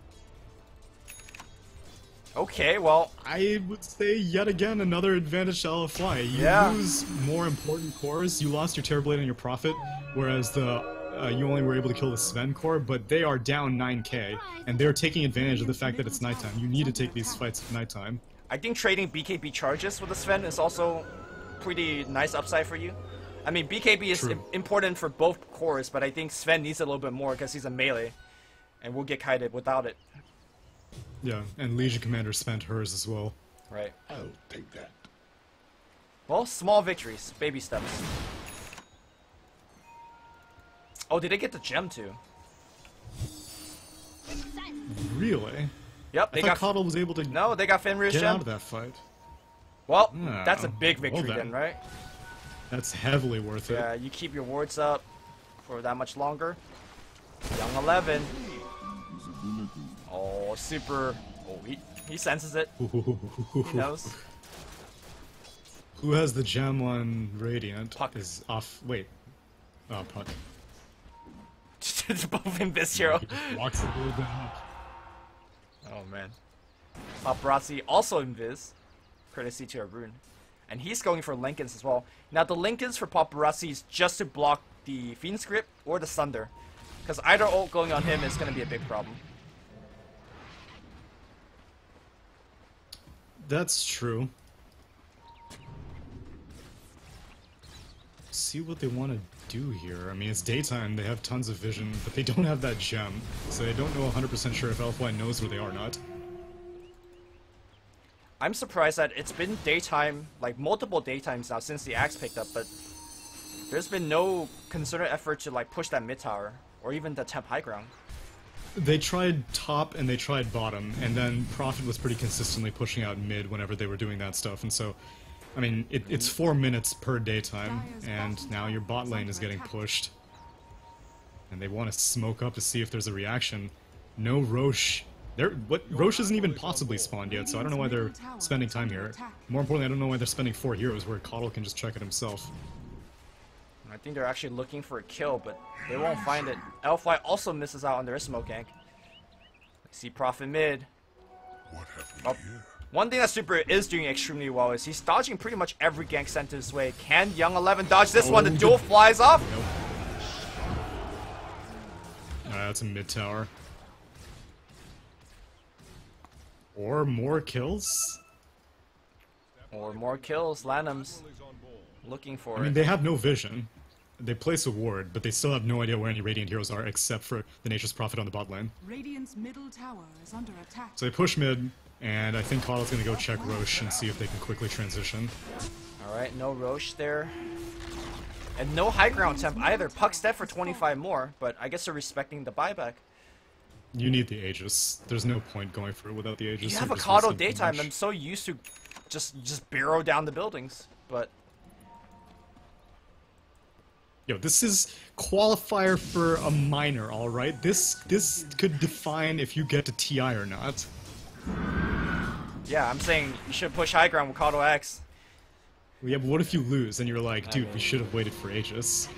Speaker 1: Okay, well,
Speaker 2: I would say yet again another advantage to LFY. You lose more important cores. You lost your Terrorblade and your Prophet, whereas the you only were able to kill the Sven core, but they are down 9k, and they're taking advantage of the fact that it's nighttime. You need to take these fights at nighttime.
Speaker 1: I think trading BKB charges with the Sven is also pretty nice upside for you. I mean, BKB is important for both cores, but I think Sven needs a little bit more because he's a melee, and we'll get kited without it.
Speaker 2: Yeah, and Legion Commander spent hers as well.
Speaker 1: Right.
Speaker 5: I'll take that.
Speaker 1: Well, small victories, baby steps. Oh, did they get the gem too?
Speaker 2: Really?
Speaker 1: Yep, they
Speaker 2: I thought
Speaker 1: got.
Speaker 2: Coddle was able to
Speaker 1: No, they got Fenrir's
Speaker 2: get
Speaker 1: gem.
Speaker 2: out of that fight.
Speaker 1: Well,
Speaker 2: No.
Speaker 1: that's a big victory
Speaker 2: Well
Speaker 1: then, right?
Speaker 2: That's heavily worth it.
Speaker 1: Yeah, you keep your wards up for that much longer. Young 11. Oh, Super. Oh, he senses it. He knows.
Speaker 2: Who has the gem on Radiant?
Speaker 1: Puck.
Speaker 2: Is off. Wait. Oh, Puck.
Speaker 1: It's both in this hero.
Speaker 2: He just walks a little bit up.
Speaker 1: Oh man. Paparazzi also invis, courtesy to Arun. And he's going for Lincolns as well. Now the Lincolns for Paparazzi is just to block the Fiend Script or the Sunder. Because either ult going on him is going to be a big problem.
Speaker 2: That's true. See what they want to do here? I mean, it's daytime, they have tons of vision, but they don't have that gem, so I don't know 100% sure if LFY knows where they are or not.
Speaker 1: I'm surprised that it's been daytime, like multiple daytimes now since the axe picked up, but there's been no concerted effort to like push that mid tower or even the temp high ground.
Speaker 2: They tried top and they tried bottom, and then Prophet was pretty consistently pushing out mid whenever they were doing that stuff, and so, I mean, it's 4 minutes per daytime, and now your bot lane is getting pushed. And they want to smoke up to see if there's a reaction. No Roche. Roche isn't even possibly spawned yet, so I don't know why they're spending time here. More importantly, I don't know why they're spending 4 heroes where Coddle can just check it himself.
Speaker 1: I think they're actually looking for a kill, but they won't find it. LFY also misses out on their smoke gank. See Prophet mid.
Speaker 5: What have we here?
Speaker 1: One thing that Super is doing extremely well is he's dodging pretty much every gank sent his way. Can Young 11 dodge this one? The duel flies off.
Speaker 2: Nope. That's a mid tower. Or more kills?
Speaker 1: Or more kills. Lanham's looking for
Speaker 2: I mean,
Speaker 1: it.
Speaker 2: they have no vision. They place a ward, but they still have no idea where any Radiant heroes are except for the Nature's Prophet on the bot lane.
Speaker 3: Radiant's middle tower is under attack.
Speaker 2: So they push mid, and I think Coddle's gonna go check Roche and see if they can quickly transition.
Speaker 1: Alright, no Roche there. And no high ground temp either. Puck's dead for 25 more, but I guess they're respecting the buyback.
Speaker 2: You need the Aegis. There's no point going for it without the Aegis.
Speaker 1: You have a
Speaker 2: You're just
Speaker 1: Coddle
Speaker 2: wasting too
Speaker 1: daytime.
Speaker 2: much.
Speaker 1: I'm so used to just barrow down the buildings, but
Speaker 2: Yo, this is qualifier for a minor, alright? This could define if you get to TI or not.
Speaker 1: yeah, I'm saying you should push high ground with Coddle X.
Speaker 2: Yeah, but what if you lose and you're like, dude,
Speaker 1: mean-
Speaker 2: we should have waited for Aegis?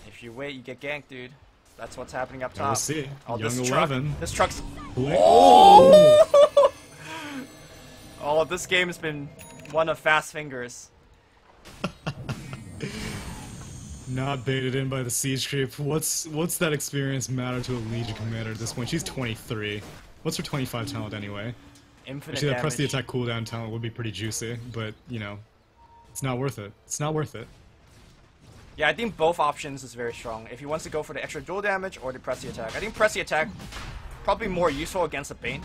Speaker 1: If you wait, you get ganked, dude. That's what's happening up
Speaker 2: Yeah, we'll
Speaker 1: top.
Speaker 2: see.
Speaker 1: Oh,
Speaker 2: Young
Speaker 1: this
Speaker 2: 11.
Speaker 1: truck. This truck's.
Speaker 2: Oh!
Speaker 1: Oh, this game has been one of fast fingers.
Speaker 2: Not baited in by the siege creep. What's that experience matter to a Legion commander at this point? She's 23. What's her 25 talent anyway?
Speaker 1: Infinite
Speaker 2: Actually, that
Speaker 1: damage.
Speaker 2: press the attack cooldown talent would be pretty juicy, but you know, it's not worth it. It's not worth it.
Speaker 1: Yeah, I think both options is very strong. If he wants to go for the extra dual damage or the press the attack. I think press the attack probably more useful against a Bane.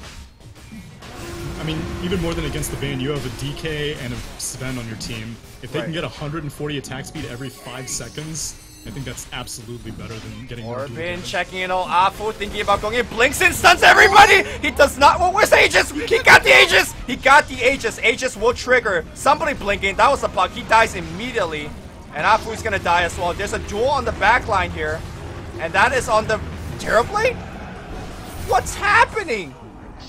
Speaker 2: I mean, even more than against the Bane, you have a DK and a Sven on your team. If they can
Speaker 1: Right.
Speaker 2: get 140 attack speed every 5 seconds, I think that's absolutely better than getting more dual
Speaker 1: Orbin
Speaker 2: damage.
Speaker 1: checking in on Afu, thinking about going in. Blinks in, stuns everybody! He does not. Well, where's Aegis? He got the Aegis! He got the Aegis. Aegis will trigger. Somebody blinking. That was the puck. He dies immediately. And Afu's gonna die as well. There's a duel on the back line here. And that is on the Terrorblade? What's happening?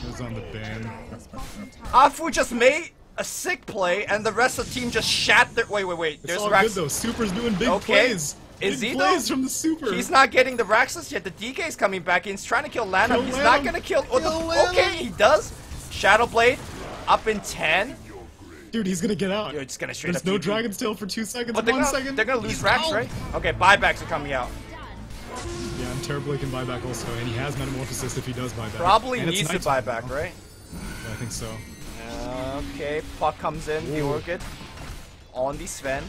Speaker 2: It was on the Bane.
Speaker 3: Dire's bottom tower.
Speaker 1: Afu just made a sick play, and the rest of the team just shat their. Wait.
Speaker 2: It's
Speaker 1: There's
Speaker 2: all
Speaker 1: Rax.
Speaker 2: good though. Super's doing big
Speaker 1: Okay.
Speaker 2: plays.
Speaker 1: Is
Speaker 2: big
Speaker 1: he,
Speaker 2: plays
Speaker 1: though?
Speaker 2: from the Super.
Speaker 1: He's not getting the Raxus yet. The DK's coming back in. He's trying to kill Lanham.
Speaker 2: Kill
Speaker 1: He's
Speaker 2: Lanham.
Speaker 1: not gonna kill. Oh,
Speaker 2: Kill Lanham.
Speaker 1: okay, he does. Shadowblade up in 10.
Speaker 2: Dude, he's gonna get out.
Speaker 1: You're just gonna straight
Speaker 2: There's
Speaker 1: up
Speaker 2: no
Speaker 1: TP.
Speaker 2: Dragon's Tail for 2 seconds.
Speaker 1: But they're
Speaker 2: 1
Speaker 1: gonna,
Speaker 2: second.
Speaker 1: they're gonna lose
Speaker 2: He's
Speaker 1: Rax,
Speaker 2: out.
Speaker 1: right? Okay, buybacks are coming out.
Speaker 2: Yeah, and Terribly can buy back also, and he has Metamorphosis if he does buy back.
Speaker 1: Probably
Speaker 2: And it's
Speaker 1: needs to
Speaker 2: nighttime
Speaker 1: buy back,
Speaker 2: now.
Speaker 1: right?
Speaker 2: Yeah, I think so.
Speaker 1: Okay, Puck comes in, the
Speaker 2: Ooh.
Speaker 1: Orchid on the Sven.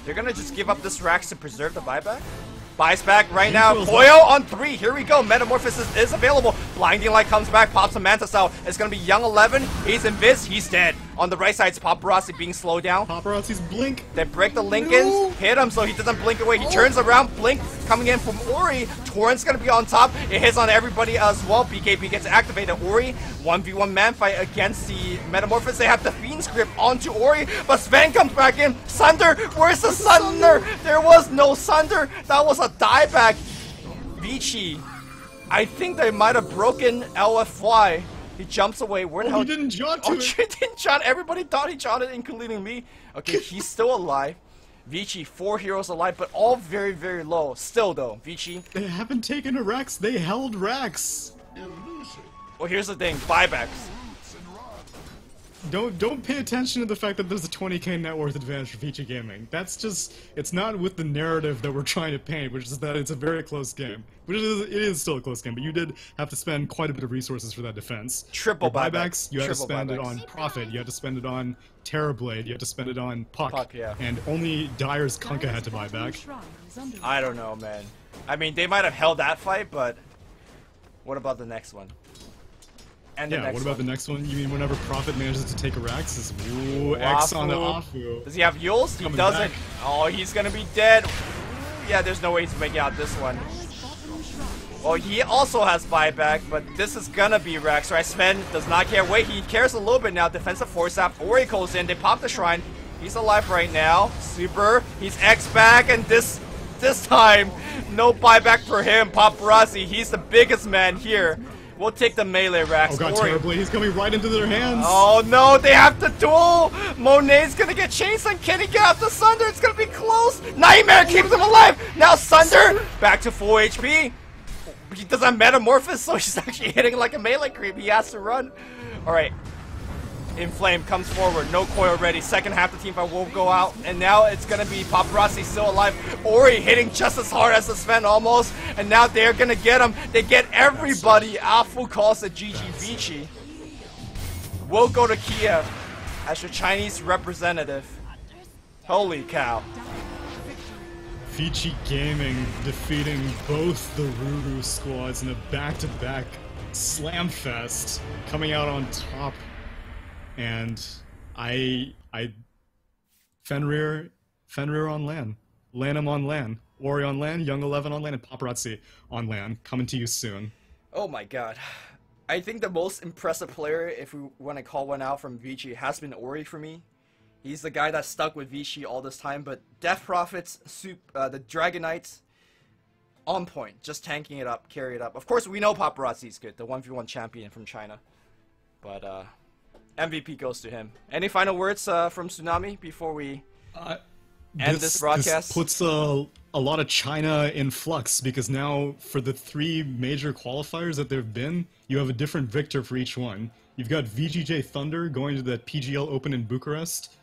Speaker 1: They're gonna just give up this Rax to preserve the buyback. Buys back right now.
Speaker 2: Equals
Speaker 1: Koyo on 3. Here we go. Metamorphosis is available. Blinding Light comes back. Pops a Manta Cell. It's gonna be Young 11. He's in Viz. He's dead. On the right side, it's Paparazzi being slowed down.
Speaker 2: Paparazzi's blink.
Speaker 1: They break the Lincolns,
Speaker 2: No.
Speaker 1: hit him so he doesn't blink away. He turns around, blink coming in from Ori. Torrent's gonna be on top. It hits on everybody as well. BKB gets activated. Ori, 1v1 man fight against the Metamorphosis. They have the Fiend's grip onto Ori, but Sven comes back in. Sunder, where's the Sunder? There was no Sunder. That was a dieback. Vici, I think they might have broken LFY. He jumps away. Where the
Speaker 2: Oh,
Speaker 1: hell?
Speaker 2: he didn't jaunt to
Speaker 1: Oh,
Speaker 2: it.
Speaker 1: shit, didn't John. Everybody thought he jaunted, including me. Okay, he's still alive. Vici, 4 heroes alive, but all very, very low. Still, though, Vici.
Speaker 2: They haven't taken a Rex. They held Rex.
Speaker 1: Well, here's the thing. Buybacks.
Speaker 2: don't pay attention to the fact that there's a 20k net worth advantage for Vici Gaming. That's just, it's not with the narrative that we're trying to paint, which is that it's a very close game. Which it is still a close game, but you did have to spend quite a bit of resources for that defense.
Speaker 1: Triple
Speaker 2: Your
Speaker 1: buybacks.
Speaker 2: You had to
Speaker 1: Triple
Speaker 2: spend it
Speaker 1: buybacks.
Speaker 2: on Prophet, you had to spend it on Terrorblade, you had to spend it on Puck,
Speaker 1: Puck, yeah.
Speaker 2: and only Dyer's Kunkka had to buy back.
Speaker 1: I don't know, man. I mean, they might have held that fight, but what about the next one? And the
Speaker 2: Yeah,
Speaker 1: next
Speaker 2: what about
Speaker 1: one?
Speaker 2: the next one? You mean whenever Prophet manages to take a Rax, it's ooh, X on the Afu.
Speaker 1: Does he have Yules? He
Speaker 2: Coming
Speaker 1: doesn't.
Speaker 2: back.
Speaker 1: Oh, he's gonna be dead. Yeah, there's no way he's making out this one. Well, he also has buyback, but this is gonna be Rex, right? Sven does not care. Wait, he cares a little bit now. Defensive force up. Ori goes in. They pop the shrine. He's alive right now. Super. He's X back, and this time, no buyback for him. Paparazzi, he's the biggest man here. We'll take the melee Rex.
Speaker 2: Oh god,
Speaker 1: Ori.
Speaker 2: Terrorblade, he's coming right into their hands!
Speaker 1: Oh no, they have to duel! Monet's gonna get chased, and can he get out the Sunder? It's gonna be close! Nightmare keeps him alive! Now Sunder, back to full HP. He doesn't metamorphosis, so he's actually hitting like a melee creep. He has to run. Alright. Inflame comes forward, no coil ready. Second half the team fight will go out, and now it's gonna be Paparazzi still alive. Ori hitting just as hard as the Sven almost, and now they're gonna get him. They get everybody. Afu calls it GG Vici. We'll go to Kiev as your Chinese representative. Holy cow.
Speaker 2: Vici Gaming defeating both the Ruru squads in a back-to-back slam fest, coming out on top. And Fenrir on LAN, Lanham on LAN, Ori on LAN, Young 11 on LAN, and Paparazzi on LAN, coming to you soon.
Speaker 1: Oh my god. I think the most impressive player, if we want to call one out from Vici, has been Ori for me. He's the guy that stuck with Vici all this time, but Death Prophets, the Dragon Knights, on point. Just tanking it up, carry it up. Of course, we know Paparazzi's good, the 1v1 champion from China. But, MVP goes to him. Any final words from Tsunami before we end this broadcast?
Speaker 2: This puts a lot of China in flux, because now for the 3 major qualifiers that there have been, you have a different victor for each one. You've got VGJ Thunder going to the PGL Open in Bucharest.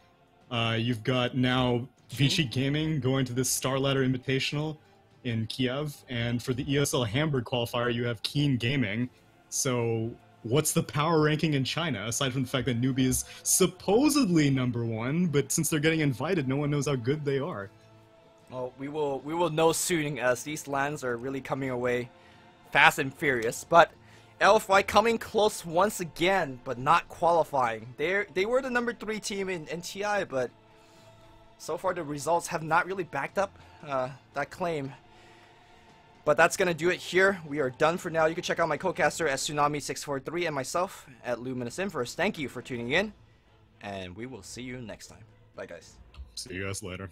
Speaker 2: You've got now Vici Gaming going to this Star Ladder Invitational in Kiev. And for the ESL Hamburg qualifier, you have Keen Gaming. So what's the power ranking in China, aside from the fact that Newbie is supposedly #1, but since they're getting invited, no one knows how good they are.
Speaker 1: Well, we will know soon, as these lands are really coming away fast and furious. But LFY coming close once again, but not qualifying. They were the #3 team in TI, but so far the results have not really backed up that claim. But that's going to do it here. We are done for now. You can check out my co-caster at Tsunami643 and myself at Luminous Inverse. Thank you for tuning in, and we will see you next time. Bye, guys.
Speaker 2: See you guys later.